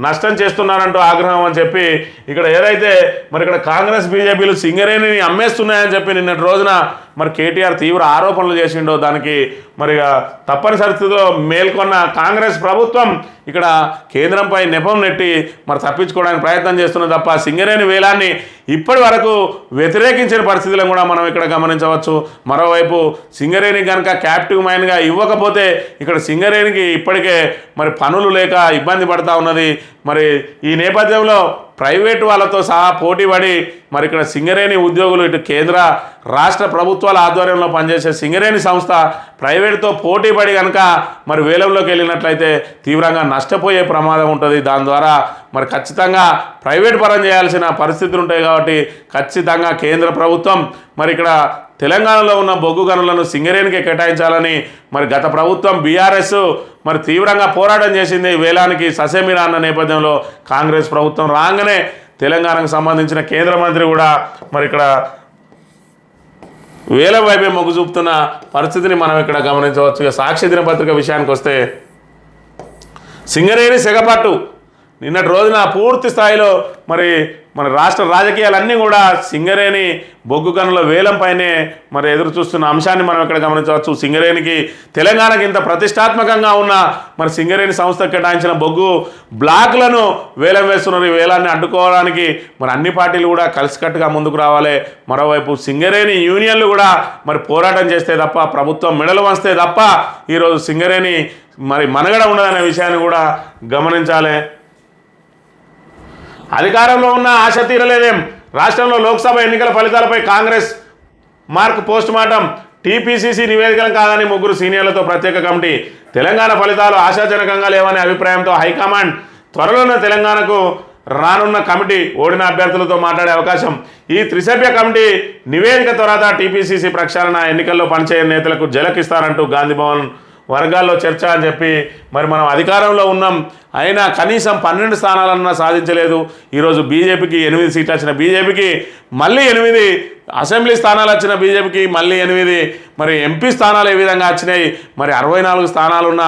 నష్టం చేస్తున్నారంటూ ఆగ్రహం అని చెప్పి ఇక్కడ ఏదైతే మరి ఇక్కడ కాంగ్రెస్ బీజేపీలు సింగరేణిని అమ్మేస్తున్నాయని చెప్పి నిన్నటి రోజున మరి కేటీఆర్ తీవ్ర ఆరోపణలు చేసిండో దానికి మరి తప్పనిసరిలో మేల్కొన్న కాంగ్రెస్ ప్రభుత్వం ఇక్కడ కేంద్రంపై నెపం నెట్టి మరి తప్పించుకోవడానికి ప్రయత్నం చేస్తున్నది తప్ప సింగరేణి వేలాన్ని ఇప్పటి వరకు వ్యతిరేకించిన పరిస్థితులను కూడా మనం ఇక్కడ గమనించవచ్చు. మరోవైపు సింగరేణి కనుక క్యాప్టివ్ మైన్గా ఇవ్వకపోతే ఇక్కడ సింగరేణికి ఇప్పటికే మరి పనులు లేక ఇబ్బంది పడతా ఉన్నది. మరి ఈ నేపథ్యంలో ప్రైవేటు వాళ్ళతో సహా పోటీపడి మరి ఇక్కడ సింగరేణి ఉద్యోగులు ఇటు కేంద్ర రాష్ట్ర ప్రభుత్వాల ఆధ్వర్యంలో పనిచేసే సింగరేణి సంస్థ ప్రైవేటుతో పోటీపడి కనుక మరి వేలంలోకి వెళ్ళినట్లయితే తీవ్రంగా నష్టపోయే ప్రమాదం ఉంటుంది. దాని ద్వారా మరి ఖచ్చితంగా ప్రైవేట్ పరం చేయాల్సిన పరిస్థితులు ఉంటాయి. కాబట్టి ఖచ్చితంగా కేంద్ర ప్రభుత్వం మరి ఇక్కడ తెలంగాణలో ఉన్న బొగ్గు గనులను సింగరేణికి కేటాయించాలని మరి గత ప్రభుత్వం బీఆర్ఎస్ మరి తీవ్రంగా పోరాటం చేసింది. వేలానికి ససేమిరా అన్న నేపథ్యంలో కాంగ్రెస్ ప్రభుత్వం రాగానే తెలంగాణకు సంబంధించిన కేంద్ర మంత్రి కూడా మరి ఇక్కడ వేల వైపే మొగ్గు చూపుతున్న పరిస్థితిని మనం ఇక్కడ గమనించవచ్చు. ఇక సాక్షి దినపత్రిక విషయానికి వస్తే సింగరేణి సెగపట్టు నిన్నటి రోజున పూర్తి స్థాయిలో మరి మన రాష్ట్ర రాజకీయాలన్నీ కూడా సింగరేణి బొగ్గు గనుల వేలంపైనే మరి ఎదురు చూస్తున్న అంశాన్ని మనం ఇక్కడ గమనించవచ్చు. సింగరేణికి తెలంగాణకి ఇంత ప్రతిష్టాత్మకంగా ఉన్న మరి సింగరేణి సంస్థ కేటాయించిన బొగ్గు బ్లాక్లను వేలం వేస్తున్నారు. ఈ వేలాన్ని అడ్డుకోవడానికి మరి అన్ని పార్టీలు కూడా కలిసికట్టుగా ముందుకు రావాలి. మరోవైపు సింగరేణి యూనియన్లు కూడా మరి పోరాటం చేస్తే తప్ప, ప్రభుత్వం మెడలు వంచితే తప్ప ఈరోజు సింగరేణి మరి మనుగడ ఉండదనే విషయాన్ని కూడా గమనించాలి. అధికారంలో ఉన్న ఆశ తీరలేదేం, రాష్ట్రంలో లోక్సభ ఎన్నికల ఫలితాలపై Congress mark post mortem, TPCC నివేదికలు కాదని ముగ్గురు సీనియర్లతో ప్రత్యేక కమిటీ, తెలంగాణ ఫలితాలు ఆశాజనకంగా లేవనే అభిప్రాయంతో హైకమాండ్ త్వరలోనే తెలంగాణకు రానున్న కమిటీ ఓడిన అభ్యర్థులతో మాట్లాడే అవకాశం. ఈ త్రిసభ్య కమిటీ నివేదిక తర్వాత టీపీసీసీ ప్రక్షాళన, ఎన్నికల్లో పనిచేయని నేతలకు జలకిస్తారంటూ గాంధీభవన్ వర్గాల్లో చర్చ అని చెప్పి మరి మనం అధికారంలో ఉన్నాం, అయినా కనీసం 12 స్థానాలన్నా సాధించలేదు. ఈరోజు బీజేపీకి 8 సీట్లు వచ్చిన బీజేపీకి మళ్ళీ 8 అసెంబ్లీ స్థానాలు వచ్చిన బీజేపీకి మళ్ళీ 8 మరి ఎంపీ స్థానాలు ఏ విధంగా వచ్చినాయి. మరి 64 స్థానాలున్న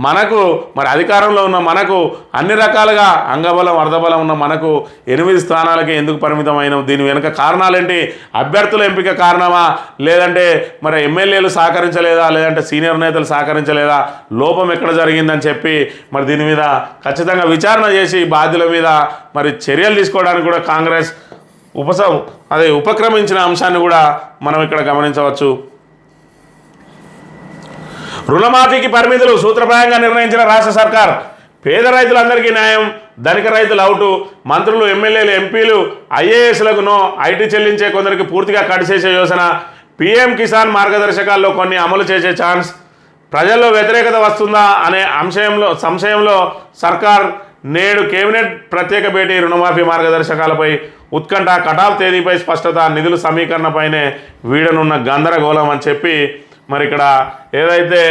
మనకు, మరి అధికారంలో ఉన్న మనకు, అన్ని రకాలుగా అంగబలం అర్ధబలం ఉన్న మనకు 8 స్థానాలకి ఎందుకు పరిమితమైన? దీని వెనుక కారణాలేంటి? అభ్యర్థుల ఎంపిక కారణమా, లేదంటే మరి ఎమ్మెల్యేలు సహకరించలేదా, లేదంటే సీనియర్ నేతలు సహకరించలేదా, లోపం ఎక్కడ జరిగిందని చెప్పి మరి దీని మీద ఖచ్చితంగా విచారణ చేసి బాధ్యుల మీద మరి చర్యలు తీసుకోవడానికి కూడా కాంగ్రెస్ ఉపక్రమించిన అంశాన్ని కూడా మనం ఇక్కడ గమనించవచ్చు. రుణమాఫీకి పరిమితులు సూత్రప్రాయంగా నిర్ణయించిన రాష్ట్ర సర్కార్, పేద రైతులందరికీ న్యాయం, ధనిక రైతులు అవుటు, మంత్రులు ఎమ్మెల్యేలు ఎంపీలు ఐఏఎస్లకు నో, ఐటీ చెల్లించే కొందరికి పూర్తిగా కడిచేసే యోజన, పీఎం కిసాన్ మార్గదర్శకాల్లో కొన్ని అమలు చేసే ఛాన్స్, ప్రజల్లో వ్యతిరేకత వస్తుందా అనే సంశయంలో సర్కార్ నేడు కేబినెట్ ప్రత్యేక భేటీ, రుణమాఫీ మార్గదర్శకాలపై ఉత్కంఠ, కటాఫ్ తేదీపై స్పష్టత, నిధుల సమీకరణపైనే వీడనున్న గందరగోళం అని చెప్పి మరి ఇక్కడ ఏదైతే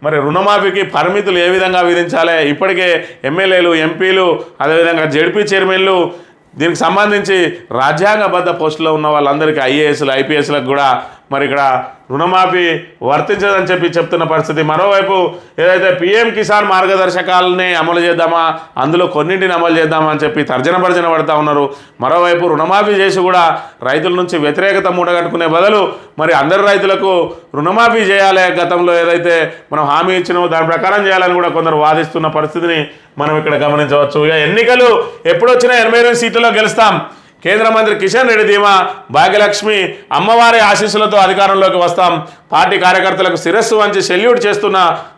మరి రుణమాఫీకి పరిమితులు ఏ విధంగా విధించాలి, ఇప్పటికే ఎమ్మెల్యేలు ఎంపీలు అదేవిధంగా జెడ్పీ చైర్మన్లు దీనికి సంబంధించి రాజ్యాంగబద్ధ పోస్టులో ఉన్న వాళ్ళందరికీ ఐఏఎస్లు ఐపీఎస్లకు కూడా మరి ఇక్కడ రుణమాఫీ వర్తించదని చెప్పి చెప్తున్న పరిస్థితి. మరోవైపు ఏదైతే పీఎం కిసాన్ మార్గదర్శకాలని అమలు చేద్దామా, అందులో కొన్నింటిని అమలు చేద్దామా అని చెప్పి తర్జన పడుతూ ఉన్నారు. మరోవైపు రుణమాఫీ చేసి కూడా రైతుల నుంచి వ్యతిరేకత మూటగట్టుకునే బదులు మరి అందరు రైతులకు రుణమాఫీ చేయాలి, గతంలో ఏదైతే మనం హామీ ఇచ్చినామో దాని ప్రకారం చేయాలని కూడా కొందరు వాదిస్తున్న పరిస్థితిని మనం ఇక్కడ గమనించవచ్చు. ఇక ఎన్నికలు ఎప్పుడొచ్చినా 88 సీట్లలో గెలుస్తాం, కేంద్ర మంత్రి కిషన్ రెడ్డి ధీమా, భాగ్యలక్ష్మి అమ్మవారి ఆశీస్సులతో అధికారంలోకి వస్తాం, పార్టీ కార్యకర్తలకు శిరస్సు వంచి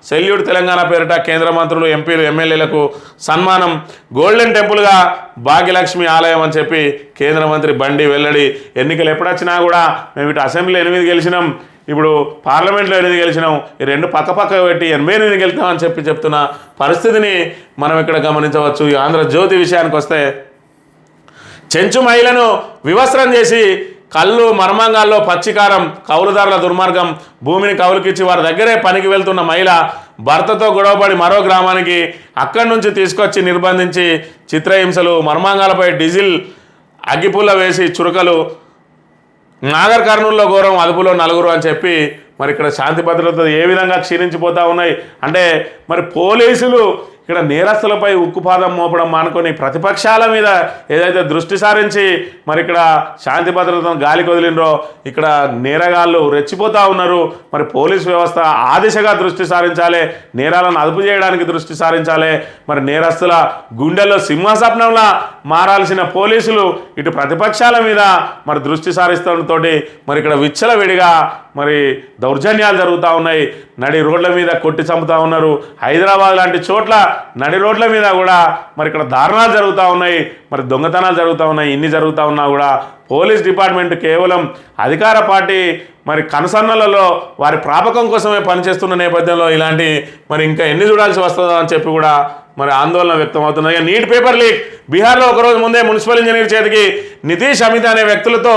సెల్యూట్ తెలంగాణ పేరిట కేంద్ర మంత్రులు ఎంపీలు ఎమ్మెల్యేలకు సన్మానం, గోల్డెన్ టెంపుల్గా భాగ్యలక్ష్మి ఆలయం అని చెప్పి కేంద్ర మంత్రి బండి వెల్లడి. ఎన్నికలు ఎప్పుడొచ్చినా కూడా మేము ఇటు అసెంబ్లీలో 8 గెలిచినాం, ఇప్పుడు పార్లమెంట్లో 8 గెలిచినాం, ఈ 2 పక్క పెట్టి 88 గెలుస్తామని చెప్తున్న పరిస్థితిని మనం ఇక్కడ గమనించవచ్చు. ఈ ఆంధ్రజ్యోతి విషయానికి వస్తే చెంచు మహిళను వివస్త్రం చేసి కళ్ళు మర్మాంగాల్లో పచ్చికారం, కౌలుదారుల దుర్మార్గం, భూమిని కౌలుకిచ్చి వారి దగ్గరే పనికి వెళ్తున్న మహిళ భర్తతో గొడవపడి మరో గ్రామానికి అక్కడి నుంచి తీసుకొచ్చి నిర్బంధించి చిత్రహింసలు, మర్మాంగాలపై డీజిల్ అగ్గిపుల్ల వేసి చురకలు, నాగర్ కర్నూలులో ఘోరం, అదుపులో 4 అని చెప్పి మరి ఇక్కడ శాంతి భద్రతలు ఏ విధంగా క్షీణించిపోతూ ఉన్నాయి అంటే మరి పోలీసులు ఇక్కడ నేరస్తులపై ఉక్కుపాదం మోపడం మానుకొని ప్రతిపక్షాల మీద ఏదైతే దృష్టి సారించి మరి ఇక్కడ శాంతి భద్రతను గాలికి వదిలినరో ఇక్కడ నేరగాళ్ళు రెచ్చిపోతూ ఉన్నారు. మరి పోలీస్ వ్యవస్థ ఆ దిశగా దృష్టి సారించాలి, నేరాలను అదుపు చేయడానికి దృష్టి సారించాలి. మరి నేరస్తుల గుండెల్లో సింహస్వప్నంలా మారాల్సిన పోలీసులు ఇటు ప్రతిపక్షాల మీద మరి దృష్టి సారిస్తడంతో మరి ఇక్కడ విచ్చలవిడిగా మరి దౌర్జన్యాలు జరుగుతూ ఉన్నాయి, నడి రోడ్ల మీద కొట్టి చంపుతూ ఉన్నారు. హైదరాబాద్ లాంటి చోట్ల నడి రోడ్ల మీద కూడా మరి ఇక్కడ దారుణాలు జరుగుతూ ఉన్నాయి, మరి దొంగతనాలు జరుగుతూ ఉన్నాయి. ఇన్ని జరుగుతూ ఉన్నా కూడా పోలీస్ డిపార్ట్మెంట్ కేవలం అధికార పార్టీ మరి కనసన్నలలో వారి ప్రాపకం కోసమే పనిచేస్తున్న నేపథ్యంలో ఇలాంటి మరి ఇంకా ఎన్ని చూడాల్సి వస్తుందో అని చెప్పి కూడా మరి ఆందోళన వ్యక్తం అవుతుంది. నీట్ పేపర్ లీక్ బీహార్లో ఒకరోజు ముందే మున్సిపల్ ఇంజనీర్ చేతికి నితీష్ అమిత్ అనే వ్యక్తులతో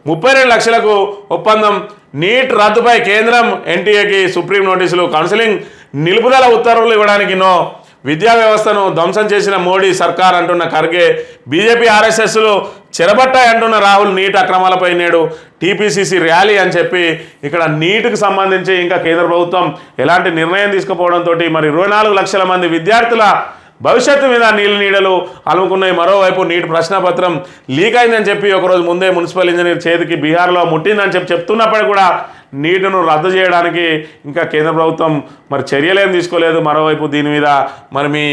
32 లక్షలకు ఒప్పందం. నీట్ రద్దుపై కేంద్రం ఎన్టీఏకి సుప్రీం నోటీసులు. కౌన్సిలింగ్ నిలుపుదల ఉత్తర్వులు ఇవ్వడానికి విద్యా వ్యవస్థను ధ్వంసం చేసిన మోడీ సర్కార్ అంటున్న ఖర్గే. బీజేపీ ఆర్ఎస్ఎస్లు చెరబట్టాయి అంటున్న రాహుల్. నీట్ అక్రమాలపై నేడు టీపీసీసీ ర్యాలీ అని చెప్పి ఇక్కడ నీట్కి సంబంధించి ఇంకా కేంద్ర ప్రభుత్వం ఎలాంటి నిర్ణయం తీసుకుపోవడంతో మరి 24 లక్షల మంది విద్యార్థుల భవిష్యత్తు మీద నీడలు అలుముకున్నాయి. మరోవైపు నీట్ ప్రశ్నపత్రం లీక్ అయిందని చెప్పి ఒకరోజు ముందే మున్సిపల్ ఇంజనీర్ చేతికి బీహార్లో ముట్టిందని చెప్పి చెప్తున్నప్పటికీ కూడా నీటును రద్దు చేయడానికి ఇంకా కేంద్ర ప్రభుత్వం మరి చర్యలేం తీసుకోలేదు. మరోవైపు దీని మీద మరి మీ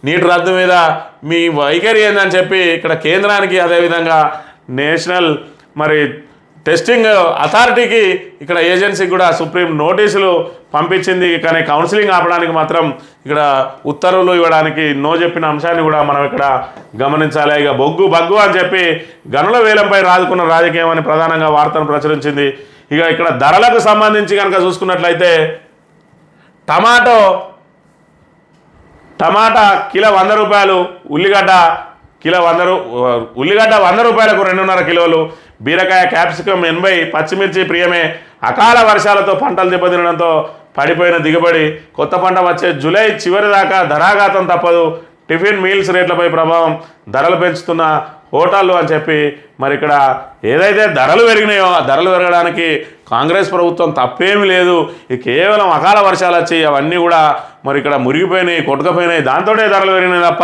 నీట్ రద్దు మీద మీ వైఖరి ఏందని చెప్పి ఇక్కడ కేంద్రానికి అదేవిధంగా నేషనల్ మరి టెస్టింగ్ అథారిటీకి ఇక్కడ ఏజెన్సీకి కూడా సుప్రీం నోటీసులు పంపించింది. కానీ కౌన్సిలింగ్ ఆపడానికి మాత్రం ఇక్కడ ఉత్తర్వులు ఇవ్వడానికి నో చెప్పిన అంశాన్ని కూడా మనం ఇక్కడ గమనించాలి. ఇక బగ్గు అని చెప్పి గనుల వేలంపై రాజుకున్న రాజకీయం అని ప్రధానంగా వార్తను ప్రచురించింది. ఇక ఇక్కడ ధరలకు సంబంధించి కనుక చూసుకున్నట్లయితే టమాటా కిలో 100 రూపాయలు, ఉల్లిగడ్డ 100 రూపాయలకు 2.5 కిలోలు, బీరకాయ క్యాప్సికమ్ 80, పచ్చిమిర్చి ప్రియమే. అకాల వర్షాలతో పంటలు దెబ్బతినడంతో పడిపోయిన దిగుబడి. కొత్త పంట వచ్చే జూలై చివరి దాకా ధరాఘాతం తప్పదు. టిఫిన్ మీల్స్ రేట్లపై ప్రభావం. ధరలు పెంచుతున్న హోటళ్ళు అని చెప్పి మరి ఇక్కడ ఏదైతే ధరలు పెరిగినాయో ఆ ధరలు పెరగడానికి కాంగ్రెస్ ప్రభుత్వం తప్పేమీ లేదు. ఇది కేవలం అకాల వర్షాలు వచ్చి అవన్నీ కూడా మరి ఇక్కడ మురిగిపోయినాయి, కొట్టుకుపోయినాయి, దాంతోనే ధరలు పెరిగినాయి తప్ప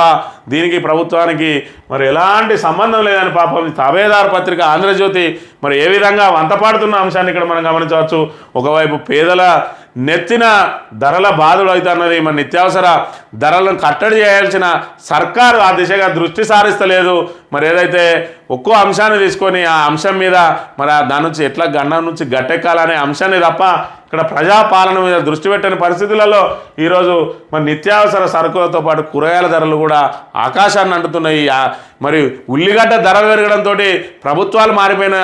దీనికి ప్రభుత్వానికి మరి ఎలాంటి సంబంధం లేదని పాపం తాబేదారు పత్రిక ఆంధ్రజ్యోతి మరి ఏ విధంగా వంతపాడుతున్న అంశాన్ని ఇక్కడ మనం గమనించవచ్చు. ఒకవైపు పేదల నెత్తిన ధరల బాధలు అవుతున్నది. మరి నిత్యావసర ధరలను కట్టడి చేయాల్సిన సర్కారు ఆ దిశగా దృష్టి సారిస్తలేదు. మరి ఏదైతే ఒక్కో అంశాన్ని తీసుకొని ఆ అంశం మీద మరి దాని నుంచి ఎట్లా గండం నుంచి గట్టెక్కాలనే అంశాన్ని తప్ప ఇక్కడ ప్రజాపాలన మీద దృష్టి పెట్టని పరిస్థితులలో ఈరోజు మరి నిత్యావసర సరుకులతో పాటు కూరగాయల ధరలు కూడా ఆకాశాన్ని అంటుతున్నాయి. మరి ఉల్లిగడ్డ ధరలు పెరగడంతో ప్రభుత్వాలు మారిపోయిన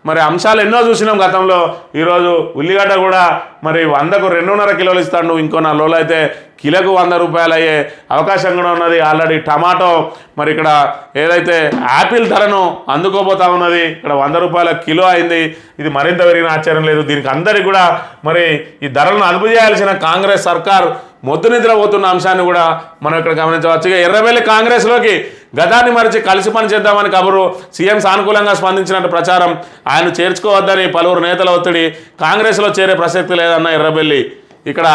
మరి అంశాలు ఎన్నో చూసినాం గతంలో. ఈరోజు ఉల్లిగడ్డ కూడా మరి 100కు 2.5 కిలోలు ఇస్తాడు. ఇంకో 4 రోజులు అయితే కిలోకు 100 రూపాయలు అయ్యే అవకాశం కూడా ఉన్నది. ఆల్రెడీ టమాటో మరి ఇక్కడ ఏదైతే యాపిల్ ధరను అందుకోబోతా ఉన్నది ఇక్కడ 100 రూపాయల కిలో అయింది. ఇది మరింత పెరిగిన ఆశ్చర్యం లేదు. దీనికి అందరికీ కూడా మరి ఈ ధరలను అదుపు చేయాల్సిన కాంగ్రెస్ సర్కార్ మొద్దు నిద్రపోతున్న అంశాన్ని కూడా మనం ఇక్కడ గమనించవచ్చు. ఇక ఎర్రబెల్లి కాంగ్రెస్లోకి గదాన్ని మరిచి కలిసి పనిచేద్దామని కబురు. సీఎం సానుకూలంగా స్పందించినట్టు ప్రచారం. ఆయన చేర్చుకోవద్దని పలువురు నేతల ఒత్తిడి. కాంగ్రెస్లో చేరే ప్రసక్తి లేదన్న ఎర్రబెల్లి. ఇక్కడ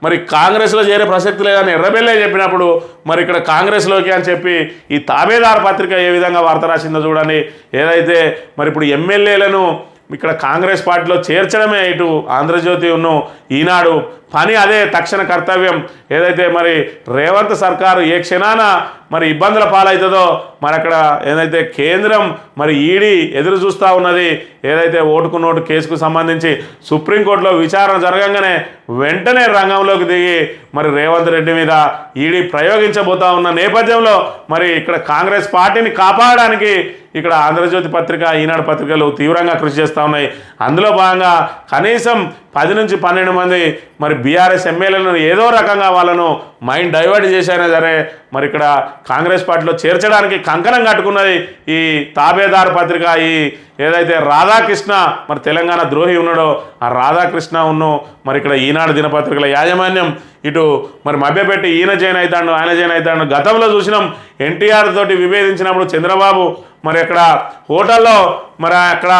మరి కాంగ్రెస్లో చేరే ప్రసక్తి లేదని ఎర్రబెల్లే చెప్పినప్పుడు మరి ఇక్కడ కాంగ్రెస్లోకి అని చెప్పి ఈ తాబేదారు పత్రిక ఏ విధంగా వార్త రాసిందో చూడండి. ఏదైతే మరి ఇప్పుడు ఎమ్మెల్యేలను ఇక్కడ కాంగ్రెస్ పార్టీలో చేర్చడమే ఇటు ఆంధ్రజ్యోతి ఈనాడు పని, అదే తక్షణ కర్తవ్యం. ఏదైతే మరి రేవంత్ సర్కారు ఏ క్షణాన మరి ఇబ్బందుల పాలవుతుందో మరి అక్కడ ఏదైతే కేంద్రం మరి ఈడీ ఎదురు చూస్తూ ఉన్నది. ఏదైతే ఓటుకు నోటు కేసుకు సంబంధించి సుప్రీంకోర్టులో విచారణ జరగంగానే వెంటనే రంగంలోకి దిగి మరి రేవంత్ రెడ్డి మీద ఈడీ ప్రయోగించబోతా ఉన్న నేపథ్యంలో మరి ఇక్కడ కాంగ్రెస్ పార్టీని కాపాడడానికి ఇక్కడ ఆంధ్రజ్యోతి పత్రిక, ఈనాడు పత్రికలు తీవ్రంగా కృషి చేస్తూ ఉన్నాయి. అందులో భాగంగా కనీసం 10 నుంచి 12 మంది మరి బీఆర్ఎస్ ఎమ్మెల్యేలను ఏదో రకంగా వాళ్ళను మైండ్ డైవర్ట్ చేసైనా సరే మరి ఇక్కడ కాంగ్రెస్ పార్టీలో చేర్చడానికి కంకణం కట్టుకున్నది ఈ తాబేదారు పత్రిక. ఈ ఏదైతే రాధాకృష్ణ మరి తెలంగాణ ద్రోహి ఉన్నాడో ఆ రాధాకృష్ణ మరి ఇక్కడ ఈనాడు దినపత్రికల యాజమాన్యం ఇటు మరి మభ్యపెట్టి ఈయన జైన్ అవుతాడు, ఆయన జైన్ అవుతాడు. గతంలో చూసినాం ఎన్టీఆర్ తోటి విభేదించినప్పుడు చంద్రబాబు మరి అక్కడ హోటల్లో మరి అక్కడ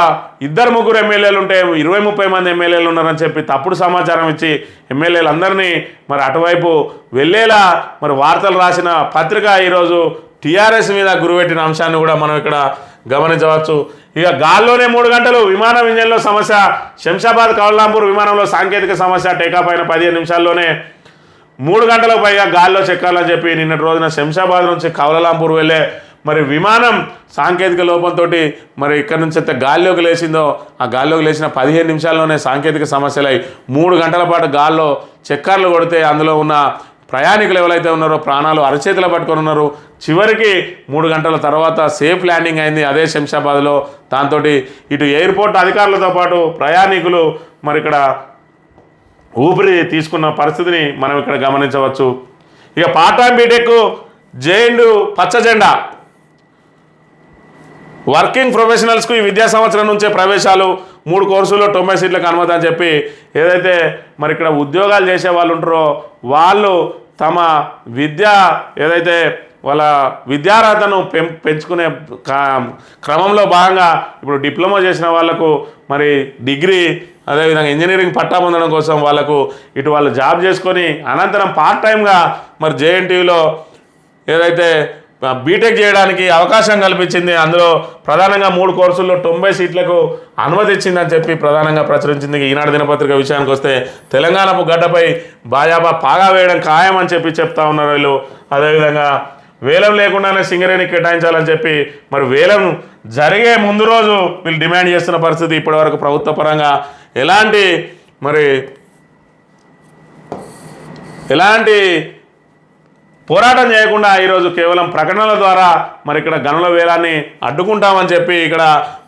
2-3 ఎమ్మెల్యేలు ఉంటే 20-30 మంది ఎమ్మెల్యేలు ఉన్నారని చెప్పి తప్పుడు సమాచారం ఇచ్చి ఎమ్మెల్యేలందరినీ మరి అటువైపు వెళ్ళేలా మరి వార్తలు రాసిన పత్రిక ఈరోజు టీఆర్ఎస్ మీద గురిపెట్టిన అంశాన్ని కూడా మనం ఇక్కడ గమనించవచ్చు. ఇక గాల్లోనే 3 గంటలు విమానం ఇంజన్లో సమస్య. శంషాబాద్ కౌలాలంపూర్ విమానంలో సాంకేతిక సమస్య. టేకాఫ్ అయిన 15 నిమిషాల్లోనే 3 గంటలకు పైగా గాల్లో చెక్కాలని చెప్పి నిన్నటి రోజున శంషాబాద్ నుంచి కౌలాలంపూర్ వెళ్ళే మరి విమానం సాంకేతిక లోపంతో మరి ఇక్కడ నుంచి అయితే గాల్లోకి లేచిందో ఆ గాల్లోకి లేచిన 15 నిమిషాల్లోనే సాంకేతిక సమస్యలై 3 గంటల పాటు గాల్లో చక్కర్లు కొడితే అందులో ఉన్న ప్రయాణికులు ఎవరైతే ఉన్నారో ప్రాణాలు అరచేతిలో పట్టుకొని ఉన్నారు. చివరికి 3 గంటల తర్వాత సేఫ్ ల్యాండింగ్ అయింది అదే శంషాబాద్లో. దాంతో ఇటు ఎయిర్పోర్ట్ అధికారులతో పాటు ప్రయాణికులు మరి ఇక్కడ ఊపిరి తీసుకున్న పరిస్థితిని మనం ఇక్కడ గమనించవచ్చు. ఇక పార్ట్ టైం బీటెక్ జేఎండు పచ్చ జెండా వర్కింగ్ ప్రొఫెషనల్స్కు ఈ విద్యా సంవత్సరం నుంచే ప్రవేశాలు 3 కోర్సుల్లో 90 సీట్లకు అనుమతి అని చెప్పి ఏదైతే మరి ఇక్కడ ఉద్యోగాలు చేసే వాళ్ళు ఉంటారో వాళ్ళు తమ ఏదైతే వాళ్ళ విద్యార్హతను పెంచుకునే క్రమంలో భాగంగా ఇప్పుడు డిప్లొమా చేసిన వాళ్లకు మరి డిగ్రీ అదేవిధంగా ఇంజనీరింగ్ పట్టా పొందడం కోసం వాళ్ళకు ఇటు వాళ్ళు జాబ్ చేసుకొని అనంతరం పార్ట్ టైంగా మరి జేఎన్టీయూలో ఏదైతే బీటెక్ చేయడానికి అవకాశం కల్పించింది. అందులో ప్రధానంగా 3 కోర్సుల్లో 90 సీట్లకు అనుమతి ఇచ్చిందని చెప్పి ప్రధానంగా ప్రచురించింది. ఈనాడు దినపత్రిక విషయానికి వస్తే తెలంగాణపు గడ్డపై భాజపా పాగా వేయడం ఖాయం అని చెప్పి చెప్తా ఉన్నారు వీళ్ళు. అదేవిధంగా వేలం లేకుండానే సింగరేణి కేటాయించాలని చెప్పి మరి వేలం జరిగే ముందు రోజు వీళ్ళు డిమాండ్ చేస్తున్న పరిస్థితి. ఇప్పటివరకు ప్రభుత్వ పరంగా ఎలాంటి పోరాటం చేయకుండా ఈరోజు కేవలం ప్రకటనల ద్వారా మరి ఇక్కడ గనుల వేలాన్ని అడ్డుకుంటామని చెప్పి ఇక్కడ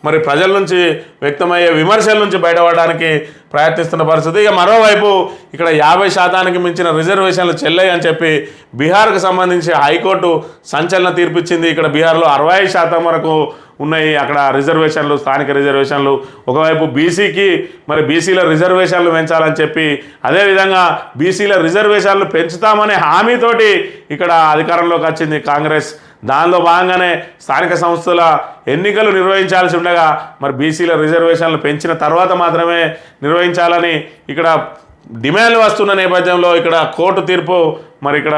మరి ప్రజల నుంచి వ్యక్తమయ్యే విమర్శల నుంచి బయటపడడానికి ప్రయత్నిస్తున్న పరిస్థితి. ఇక మరోవైపు ఇక్కడ 50% మించిన రిజర్వేషన్లు చెల్లాయి అని చెప్పి బీహార్కు సంబంధించి హైకోర్టు సంచలన తీర్పిచ్చింది. ఇక్కడ బీహార్లో 65% వరకు ఉన్నాయి అక్కడ రిజర్వేషన్లు, స్థానిక రిజర్వేషన్లు. ఒకవైపు బీసీకి మరి బీసీల రిజర్వేషన్లు పెంచాలని చెప్పి అదేవిధంగా బీసీల రిజర్వేషన్లు పెంచుతామనే హామీతోటి ఇక్కడ అధికారంలోకి వచ్చింది కాంగ్రెస్. దానిలో భాగంగానే స్థానిక సంస్థల ఎన్నికలు నిర్వహించాల్సి ఉండగా మరి బీసీల రిజర్వేషన్లు పెంచిన తర్వాత మాత్రమే నిర్వహించాలని ఇక్కడ డిమాండ్లు వస్తున్న నేపథ్యంలో ఇక్కడ కోర్టు తీర్పు మరి ఇక్కడ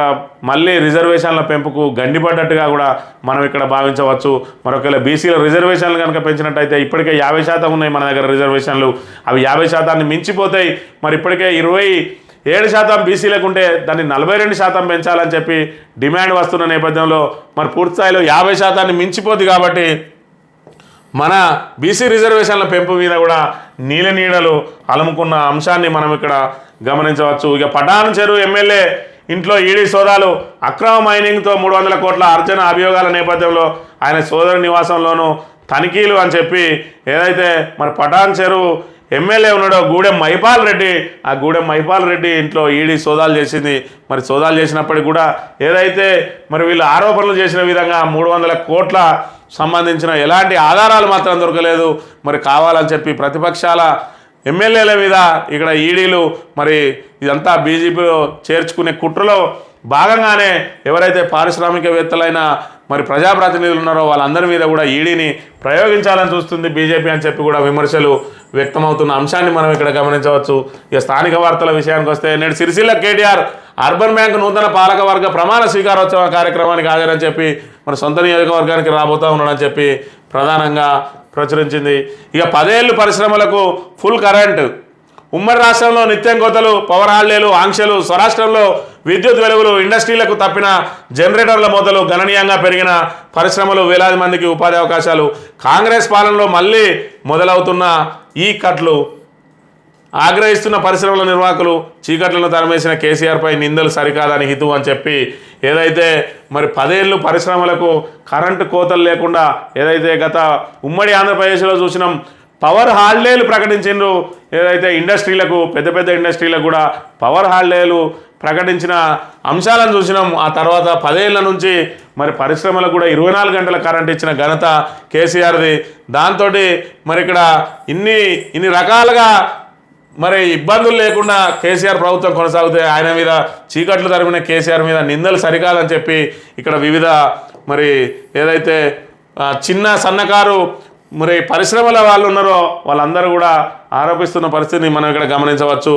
మళ్ళీ రిజర్వేషన్ల పెంపుకు గండిపడ్డట్టుగా కూడా మనం ఇక్కడ భావించవచ్చు. మరొకవేళ బీసీల రిజర్వేషన్లు కనుక పెంచినట్టయితే ఇప్పటికే 50% ఉన్నాయి మన దగ్గర రిజర్వేషన్లు, అవి 50% మించిపోతాయి. మరి ఇప్పటికే 27% బీసీలకు ఉంటే దాన్ని 42% పెంచాలని చెప్పి డిమాండ్ వస్తున్న నేపథ్యంలో మరి పూర్తిస్థాయిలో 50% మించిపోద్ది. కాబట్టి మన బీసీ రిజర్వేషన్ల పెంపు మీద కూడా నీడలు అలుముకున్న అంశాన్ని మనం ఇక్కడ గమనించవచ్చు. ఇక పటాన్ చెరువు ఎమ్మెల్యే ఇంట్లో ఈడీ సోదాలు, అక్రమ మైనింగ్తో 300 కోట్ల అర్జన అభియోగాల నేపథ్యంలో ఆయన సోదరు నివాసంలోనూ తనిఖీలు అని చెప్పి ఏదైతే మరి పటాన్ చెరువు ఎమ్మెల్యే ఉన్నాడో గూడెం మైపాల్ రెడ్డి, ఆ గూడెం మైపాల్ రెడ్డి ఇంట్లో ఈడీ సోదాలు చేసింది. మరి సోదాలు చేసినప్పటికీ కూడా ఏదైతే మరి వీళ్ళు ఆరోపణలు చేసిన విధంగా 300 కోట్ల సంబంధించిన ఎలాంటి ఆధారాలు మాత్రం దొరకలేదు. మరి కావాలని చెప్పి ప్రతిపక్షాల ఎమ్మెల్యేల మీద ఇక్కడ ఈడీలు మరి ఇదంతా బీజేపీలో చేర్చుకునే కుట్రలో భాగంగానే ఎవరైతే పారిశ్రామికవేత్తలైన మరి ప్రజాప్రతినిధులు ఉన్నారో వాళ్ళందరి మీద కూడా ఈడీని ప్రయోగించాలని చూస్తుంది బీజేపీ అని చెప్పి కూడా విమర్శలు వ్యక్తమవుతున్న అంశాన్ని మనం ఇక్కడ గమనించవచ్చు. ఇక స్థానిక వార్తల విషయానికి వస్తే నేడు సిరిసిల్ల కేటీఆర్ అర్బన్ బ్యాంక్ నూతన పాలకవర్గ ప్రమాణ స్వీకారోత్సవ కార్యక్రమానికి హాజరని చెప్పి మరి సొంత నియోజకవర్గానికి రాబోతూ ఉన్నాడని చెప్పి ప్రధానంగా ప్రచురించింది. ఇక 10 ఏళ్ళు పరిశ్రమలకు ఫుల్ కరెంట్, ఉమ్మడి రాష్ట్రంలో నిత్యం కోతలు, పవర్ హాలిడేలు, ఆంక్షలు, స్వరాష్ట్రంలో విద్యుత్ వెలుగులు, ఇండస్ట్రీలకు తప్పిన జనరేటర్ల మొదలు, గణనీయంగా పెరిగిన పరిశ్రమలు, వేలాది మందికి ఉపాధి అవకాశాలు. కాంగ్రెస్ పాలనలో మళ్ళీ మొదలవుతున్న ఈ కట్లు, ఆగ్రహిస్తున్న పరిశ్రమల నిర్వాహకులు, చీకట్లను తరిమేసిన కేసీఆర్పై నిందలు సరికాదని హితవు అని చెప్పి ఏదైతే మరి 10 ఏళ్ళు పరిశ్రమలకు కరెంటు కోతలు లేకుండా ఏదైతే గత ఉమ్మడి ఆంధ్రప్రదేశ్లో చూసినాం పవర్ హాలిడేలు ప్రకటించిండ్రు. ఏదైతే ఇండస్ట్రీలకు పెద్ద పెద్ద ఇండస్ట్రీలకు కూడా పవర్ హాలిడేలు ప్రకటించిన అంశాలను చూసినాం. ఆ తర్వాత 10 ఏళ్ల నుంచి మరి పరిశ్రమలకు కూడా 24 గంటల కరెంట్ ఇచ్చిన ఘనత కేసీఆర్ది. దాంతో మరి ఇక్కడ ఇన్ని రకాలుగా మరి ఇబ్బందులు లేకుండా కేసీఆర్ ప్రభుత్వం కొనసాగుతాయి. ఆయన మీద చీకట్లు తరిమిన కేసీఆర్ మీద నిందలు సరికాదని చెప్పి ఇక్కడ వివిధ మరి ఏదైతే చిన్న సన్నకారు మరి పరిశ్రమల వాళ్ళు ఉన్నారో వాళ్ళందరూ కూడా ఆరోపిస్తున్న పరిస్థితిని మనం ఇక్కడ గమనించవచ్చు.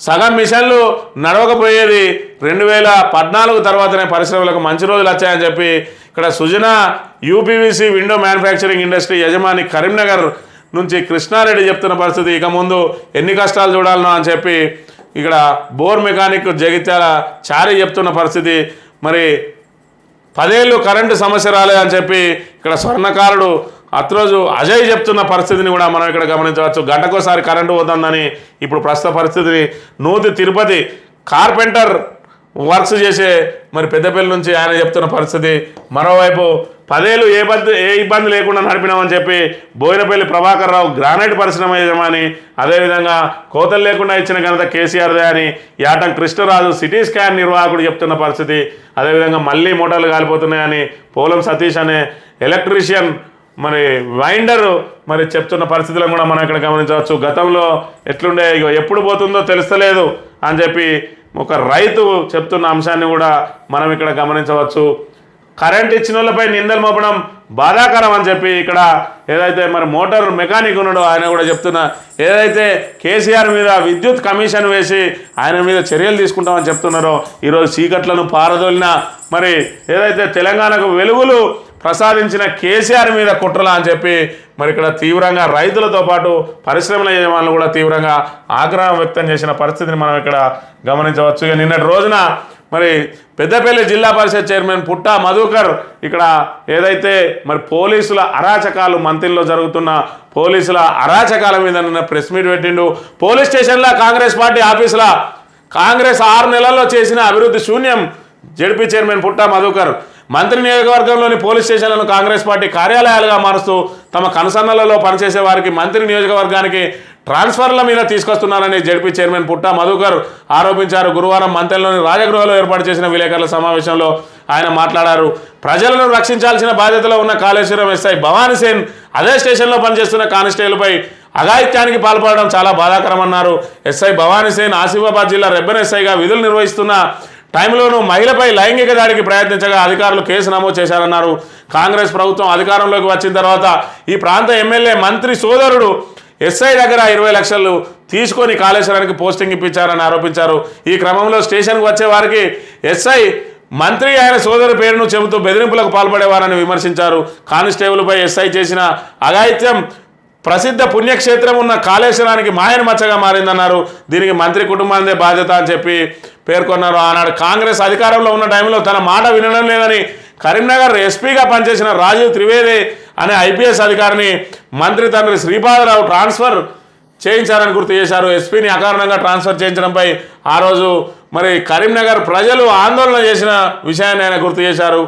సగం మిషన్లు నడవకపోయేది 2014 తర్వాతనే పరిశ్రమలకు మంచి రోజులు వచ్చాయని చెప్పి ఇక్కడ Sujana UPVC window manufacturing industry యజమాని కరీంనగర్ నుంచి కృష్ణారెడ్డి చెప్తున్న పరిస్థితి. ఇక ముందు ఎన్ని కష్టాలు చూడాలనో అని చెప్పి ఇక్కడ బోర్ మెకానిక్ జగిత్యాల చారి చెప్తున్న పరిస్థితి. మరి 10 ఏళ్ళు కరెంటు సమస్య రాలేదని చెప్పి ఇక్కడ స్వర్ణకారుడు అత్రోజు అజయ్ చెప్తున్న పరిస్థితిని కూడా మనం ఇక్కడ గమనించవచ్చు. గంటకోసారి కరెంటు పోతుందని ఇప్పుడు ప్రస్తుత పరిస్థితిని నూతి తిరుపతి కార్పెంటర్ వర్క్స్ చేసే మరి పెద్దపల్లి నుంచి ఆయన చెప్తున్న పరిస్థితి. మరోవైపు 10 ఏళ్ళు ఏ ఇబ్బంది లేకుండా నడిపినామని చెప్పి బోయినపల్లి ప్రభాకర్ రావు గ్రానైట్ పరిశ్రమ యజమాని, అదేవిధంగా కోతలు లేకుండా ఇచ్చిన ఘనత కేసీఆర్దే అని యాటం కృష్ణరాజు సిటీ స్కాన్ నిర్వాహకుడు చెప్తున్న పరిస్థితి. అదేవిధంగా మళ్ళీ మోటార్లు కాలిపోతున్నాయని పోలం సతీష్ అనే ఎలక్ట్రీషియన్ మరి వైండర్ మరి చెప్తున్న పరిస్థితులను కూడా మనం ఇక్కడ గమనించవచ్చు. గతంలో ఎట్లుండే ఇక ఎప్పుడు పోతుందో తెలుస్తలేదు అని చెప్పి ఒక రైతు చెప్తున్న అంశాన్ని కూడా మనం ఇక్కడ గమనించవచ్చు. కరెంట్ ఇచ్చిన వాళ్ళపై నిందలు మోపడం బాధాకరం అని చెప్పి ఇక్కడ ఏదైతే మరి మోటార్ మెకానిక్ ఉన్నాడో ఆయన కూడా చెప్తున్నా, ఏదైతే కేసీఆర్ మీద విద్యుత్ కమిషన్ వేసి ఆయన మీద చర్యలు తీసుకుంటామని చెప్తున్నారో ఈరోజు చీకట్లను పారదోలిన మరి ఏదైతే తెలంగాణకు వెలుగులు ప్రసాదించిన కేసీఆర్ మీద కుట్రలా అని చెప్పి మరి ఇక్కడ తీవ్రంగా రైతులతో పాటు పరిశ్రమల యజమానులు కూడా తీవ్రంగా ఆగ్రహం వ్యక్తం చేసిన పరిస్థితిని మనం ఇక్కడ గమనించవచ్చు. ఇక నిన్నటి రోజున మరి పెద్దపల్లి జిల్లా పరిషత్ చైర్మన్ పుట్టా మధుకర్ ఇక్కడ ఏదైతే మరి పోలీసుల అరాచకాలు మంత్రిలో జరుగుతున్న పోలీసుల అరాచకాల మీద నిన్న ప్రెస్ మీట్ పెట్టిండు. పోలీస్ స్టేషన్లో కాంగ్రెస్ పార్టీ ఆఫీసులో కాంగ్రెస్ 6 నెలల్లో చేసిన అభివృద్ధి శూన్యం జడ్పీ చైర్మన్ పుట్టా మధుకర్ మంత్రి నియోజకవర్గంలోని పోలీస్ స్టేషన్లను కాంగ్రెస్ పార్టీ కార్యాలయాలుగా మారుస్తూ తమ కనుసన్నలలో పనిచేసే వారికి మంత్రి నియోజకవర్గానికి ట్రాన్స్ఫర్ల మీద తీసుకొస్తున్నారని జడ్పీ చైర్మన్ పుట్టా మధుకర్ ఆరోపించారు. గురువారం మంత్రిలోని రాజగృహలో ఏర్పాటు చేసిన విలేకరుల సమావేశంలో ఆయన మాట్లాడారు. ప్రజలను రక్షించాల్సిన బాధ్యతలో ఉన్న కాళేశ్వరం ఎస్ఐ భవానీసేన్ అదే స్టేషన్లో పనిచేస్తున్న కానిస్టేబుల్పై అఘాయిత్యానికి పాల్పడడం చాలా బాధాకరమన్నారు. ఎస్ఐ భవానీసేన్ ఆసిఫాబాద్ జిల్లా రెబ్బెన్ ఎస్ఐగా విధులు నిర్వహిస్తున్న టైంలోనూ మహిళపై లైంగిక దాడికి ప్రయత్నించగా అధికారులు కేసు నమోదు చేశారన్నారు. కాంగ్రెస్ ప్రభుత్వం అధికారంలోకి వచ్చిన తర్వాత ఈ ప్రాంత ఎమ్మెల్యే మంత్రి సోదరుడు ఎస్ఐ దగ్గర 20 లక్షలు తీసుకొని కాళేశ్వరానికి పోస్టింగ్ ఇప్పించారని ఆరోపించారు. ఈ క్రమంలో స్టేషన్కు వచ్చే వారికి ఎస్ఐ మంత్రి ఆయన సోదరు పేరును చెబుతూ బెదిరింపులకు పాల్పడేవారని విమర్శించారు. కానిస్టేబుల్పై ఎస్ఐ చేసిన అఘాయిత్యం ప్రసిద్ధ పుణ్యక్షేత్రం ఉన్న కాళేశ్వరానికి మాయన మచ్చగా మారిందన్నారు. దీనికి మంత్రి కుటుంబాందే బాధ్యత అని చెప్పి పేర్కొన్నారు. ఆనాడు కాంగ్రెస్ అధికారంలో ఉన్న టైంలో తన మాట వినడం లేదని కరీంనగర్ ఎస్పీగా పనిచేసిన రాజీవ్ త్రివేది అనే ఐపీఎస్ అధికారిని మంత్రి తండ్రి శ్రీపాదరావు ట్రాన్స్ఫర్ చేయించారని గుర్తు చేశారు. ఎస్పీని అకారణంగా ట్రాన్స్ఫర్ చేయించడంపై ఆ రోజు మరి కరీంనగర్ ప్రజలు ఆందోళన చేసిన విషయాన్ని ఆయన గుర్తు చేశారు.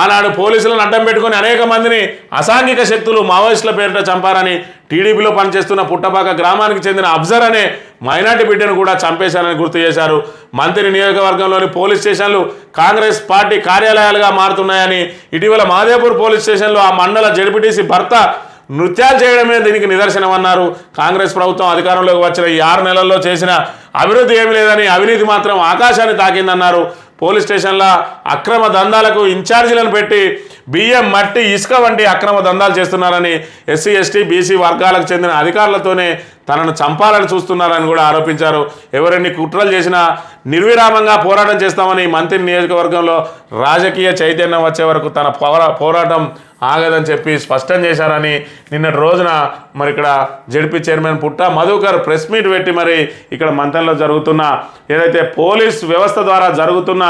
ఆనాడు పోలీసులను అడ్డం పెట్టుకుని అనేక మందిని అసాంఘిక శక్తులు మావోయిస్టుల పేరిట చంపారని, టీడీపీలో పనిచేస్తున్న పుట్టపాక గ్రామానికి చెందిన అఫ్జర్ అనే మైనార్టీ బిడ్డను కూడా చంపేశారని గుర్తు చేశారు. మంత్రి నియోజకవర్గంలోని పోలీస్ స్టేషన్లు కాంగ్రెస్ పార్టీ కార్యాలయాలుగా మారుతున్నాయని, ఇటీవల మాదేపూర్ పోలీస్ స్టేషన్లో ఆ మండల జడ్పీటీసీ భర్త నృత్యాలు చేయడమే దీనికి నిదర్శనమన్నారు. కాంగ్రెస్ ప్రభుత్వం అధికారంలోకి వచ్చిన ఈ 6 నెలల్లో చేసిన అభివృద్ధి ఏమీ లేదని, అవినీతి మాత్రం ఆకాశాన్ని తాకిందన్నారు. పోలీస్ స్టేషన్ల అక్రమ దందాలకు ఇన్ఛార్జీలను పెట్టి బియ్యం, మట్టి, ఇసుక వంటి అక్రమ దందాలు చేస్తున్నారని, ఎస్సీ, ఎస్టీ, బీసీ వర్గాలకు చెందిన అధికారులతోనే తనను చంపాలని చూస్తున్నారని కూడా ఆరోపించారు. ఎవరెన్ని కుట్రలు చేసినా నిర్విరామంగా పోరాటం చేస్తామని, మంత్రి నియోజకవర్గంలో రాజకీయ చైతన్యం వచ్చే వరకు తన పోరాటం ఆగదని చెప్పి స్పష్టం చేశారని నిన్నటి రోజున మరి ఇక్కడ జడ్పీ చైర్మన్ పుట్టా మధుకర్ ప్రెస్ మీట్ పెట్టి మరి ఇక్కడ మంత్రంలో జరుగుతున్న ఏదైతే పోలీస్ వ్యవస్థ ద్వారా జరుగుతున్న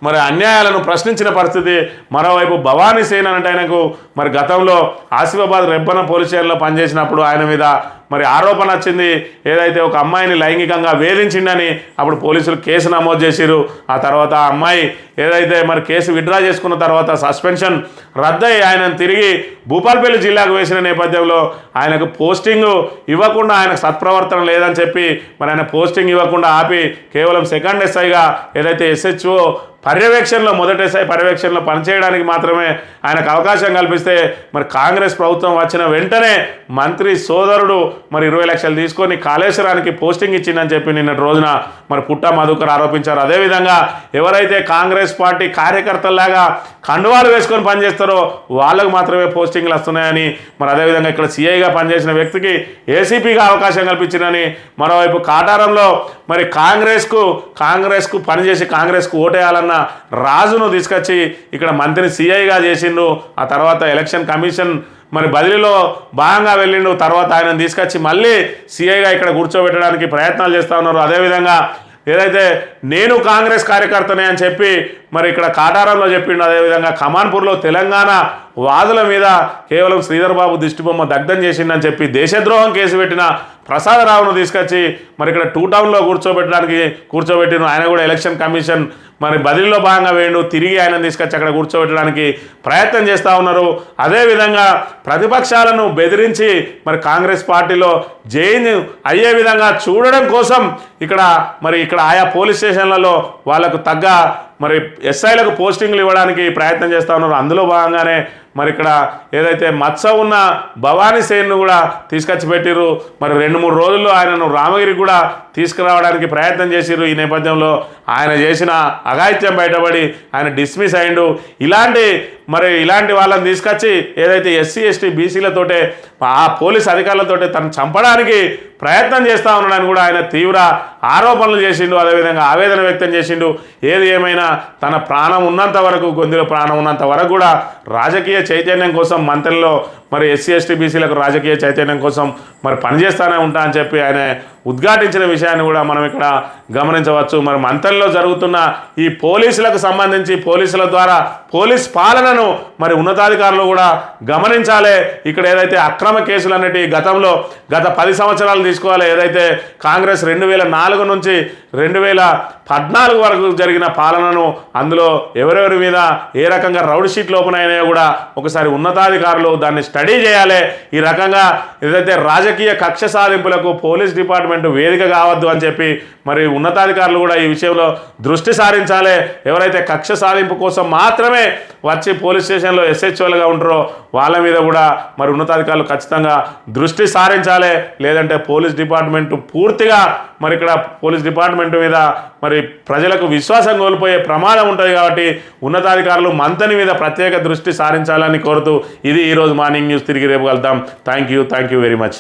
మరి అన్యాయాలను ప్రశ్నించిన పరిస్థితి. మరోవైపు భవానీసేన్ అంటే ఆయనకు మరి గతంలో ఆసిఫాబాద్ రెబ్బన పోలీస్ స్టేషన్లో పనిచేసినప్పుడు ఆయన మీద మరి ఆరోపణ వచ్చింది, ఏదైతే ఒక అమ్మాయిని లైంగికంగా వేధించిండని. అప్పుడు పోలీసులు కేసు నమోదు చేసిరు. ఆ తర్వాత ఆ అమ్మాయి ఏదైతే మరి కేసు విత్డ్రా చేసుకున్న తర్వాత సస్పెన్షన్ రద్దయి ఆయనను తిరిగి భూపాల్పల్లి జిల్లాకు వేసిన నేపథ్యంలో ఆయనకు పోస్టింగ్ ఇవ్వకుండా, ఆయనకు సత్ప్రవర్తన లేదని చెప్పి మరి ఆయన పోస్టింగ్ ఇవ్వకుండా ఆపి కేవలం సెకండ్ ఎస్ఐగా ఏదైతే ఎస్హెచ్ఓ పర్యవేక్షణలో మొదటి ఎస్ఐ పర్యవేక్షణలో పనిచేయడానికి మాత్రమే ఆయనకు అవకాశం కల్పిస్తే మరి కాంగ్రెస్ ప్రభుత్వం వచ్చిన వెంటనే మంత్రి సోదరుడు మరి 20 లక్షలు తీసుకొని కాళేశ్వరానికి పోస్టింగ్ ఇచ్చిందని చెప్పి నిన్నటి రోజున మరి పుట్టా మధుకర్ ఆరోపించారు. అదేవిధంగా ఎవరైతే కాంగ్రెస్ పార్టీ కార్యకర్తల్లాగా కండువాలు వేసుకొని పనిచేస్తారో వాళ్ళకు మాత్రమే పోస్టింగ్లు వస్తున్నాయని, మరి అదేవిధంగా ఇక్కడ సిఐగా పనిచేసిన వ్యక్తికి ఏసీపీగా అవకాశం కల్పించిందని, మరోవైపు కాటారంలో మరి కాంగ్రెస్కు పనిచేసి కాంగ్రెస్కు ఓటేయాలన్న రాజును తీసుకొచ్చి ఇక్కడ మంత్రి సిఐగా చేసిండు. ఆ తర్వాత ఎలక్షన్ కమిషన్ మరి బదిలీలో భాగంగా వెళ్ళిండు. తర్వాత ఆయనను తీసుకొచ్చి మళ్ళీ సిఐగా ఇక్కడ కూర్చోబెట్టడానికి ప్రయత్నాలు చేస్తూ ఉన్నారు. అదేవిధంగా ఏదైతే నేను కాంగ్రెస్ కార్యకర్తనే అని చెప్పి మరి ఇక్కడ కాటారంలో చెప్పిండు. అదేవిధంగా కమాన్పూర్లో తెలంగాణ వాదుల మీద కేవలం శ్రీధర్ బాబు దిష్టిబొమ్మ దగ్ధం చేసిందని చెప్పి దేశద్రోహం కేసు పెట్టిన ప్రసాదరావును తీసుకొచ్చి మరి ఇక్కడ 2 టౌన్లో కూర్చోబెట్టిన ఆయన కూడా ఎలక్షన్ కమిషన్ మరి బదిలీలో భాగంగా వేయండు, తిరిగి ఆయన తీసుకొచ్చి అక్కడ కూర్చోబెట్టడానికి ప్రయత్నం చేస్తూ ఉన్నారు. అదేవిధంగా ప్రతిపక్షాలను బెదిరించి మరి కాంగ్రెస్ పార్టీలో జైన్ అయ్యే విధంగా చూడడం కోసం ఇక్కడ ఆయా పోలీస్ స్టేషన్లలో వాళ్ళకు తగ్గ మరి ఎస్ఐలకు పోస్టింగ్లు ఇవ్వడానికి ప్రయత్నం చేస్తూ ఉన్నారు. అందులో భాగంగానే మరి ఇక్కడ ఏదైతే మత్స ఉన్న భవానీ సేన్ను కూడా తీసుకొచ్చి పెట్టిర్రు. మరి 2-3 రోజుల్లో ఆయనను రామగిరికి కూడా తీసుకురావడానికి ప్రయత్నం చేసిర్రు. ఈ నేపథ్యంలో ఆయన చేసిన అఘాయిత్యం బయటపడి ఆయన డిస్మిస్ అయిండు. ఇలాంటి వాళ్ళని తీసుకొచ్చి ఏదైతే ఎస్సీ ఎస్టీ బీసీలతోటే ఆ పోలీస్ అధికారులతోటే తను చంపడానికి ప్రయత్నం చేస్తూ ఉన్నాడని కూడా ఆయన తీవ్ర ఆరోపణలు చేసిండు. అదేవిధంగా ఆవేదన వ్యక్తం చేసిండు. ఏది ఏమైనా తన ప్రాణం ఉన్నంత వరకు, గొంతులో ప్రాణం ఉన్నంత వరకు కూడా రాజకీయ చైతన్యం కోసం మంత్రిలో మరి ఎస్సీ ఎస్టీ బీసీలకు రాజకీయ చైతన్యం కోసం మరి పనిచేస్తూనే ఉంటా అని చెప్పి ఆయన ఉద్ఘాటించిన విషయాన్ని కూడా మనం ఇక్కడ గమనించవచ్చు. మరి మంత్రిలో జరుగుతున్న ఈ పోలీసులకు సంబంధించి పోలీసుల ద్వారా పోలీస్ పాలనను మరి ఉన్నతాధికారులు కూడా గమనించాలి. ఇక్కడ ఏదైతే అక్రమ కేసులు అనేటి గత 10 సంవత్సరాలు తీసుకోవాలి. ఏదైతే కాంగ్రెస్ 2004 నుంచి 2014 వరకు జరిగిన పాలనను, అందులో ఎవరెవరి మీద ఏ రకంగా రౌడ్ షీట్లు ఓపెన్ అయినాయో కూడా ఒకసారి ఉన్నతాధికారులు దాన్ని స్టడీ చేయాలి. ఈ రకంగా ఏదైతే రాజకీయ కక్ష సాధింపులకు పోలీస్ డిపార్ట్మెంట్ వేదిక కావద్దు అని చెప్పి మరి ఉన్నతాధికారులు కూడా ఈ విషయంలో దృష్టి సారించాలి. ఎవరైతే కక్ష సాధింపు కోసం మాత్రమే వచ్చి పోలీస్ స్టేషన్లో ఎస్హెచ్ఓలుగా ఉంటారో వాళ్ళ మీద కూడా మరి ఉన్నతాధికారులు ఖచ్చితంగా దృష్టి సారించాలి. లేదంటే పోలీస్ డిపార్ట్మెంట్ పూర్తిగా మరి ఇక్కడ పోలీస్ డిపార్ట్మెంట్ మీద మరి ప్రజలకు విశ్వాసం కోల్పోయే ప్రమాదం ఉంటుంది. కాబట్టి ఉన్నతాధికారులు మంత్రి మీద ప్రత్యేక దృష్టి సారించాలని కోరుతూ ఇది ఈరోజు మార్నింగ్ న్యూస్. తిరిగి రేపు కలుద్దాం. Thank you very much.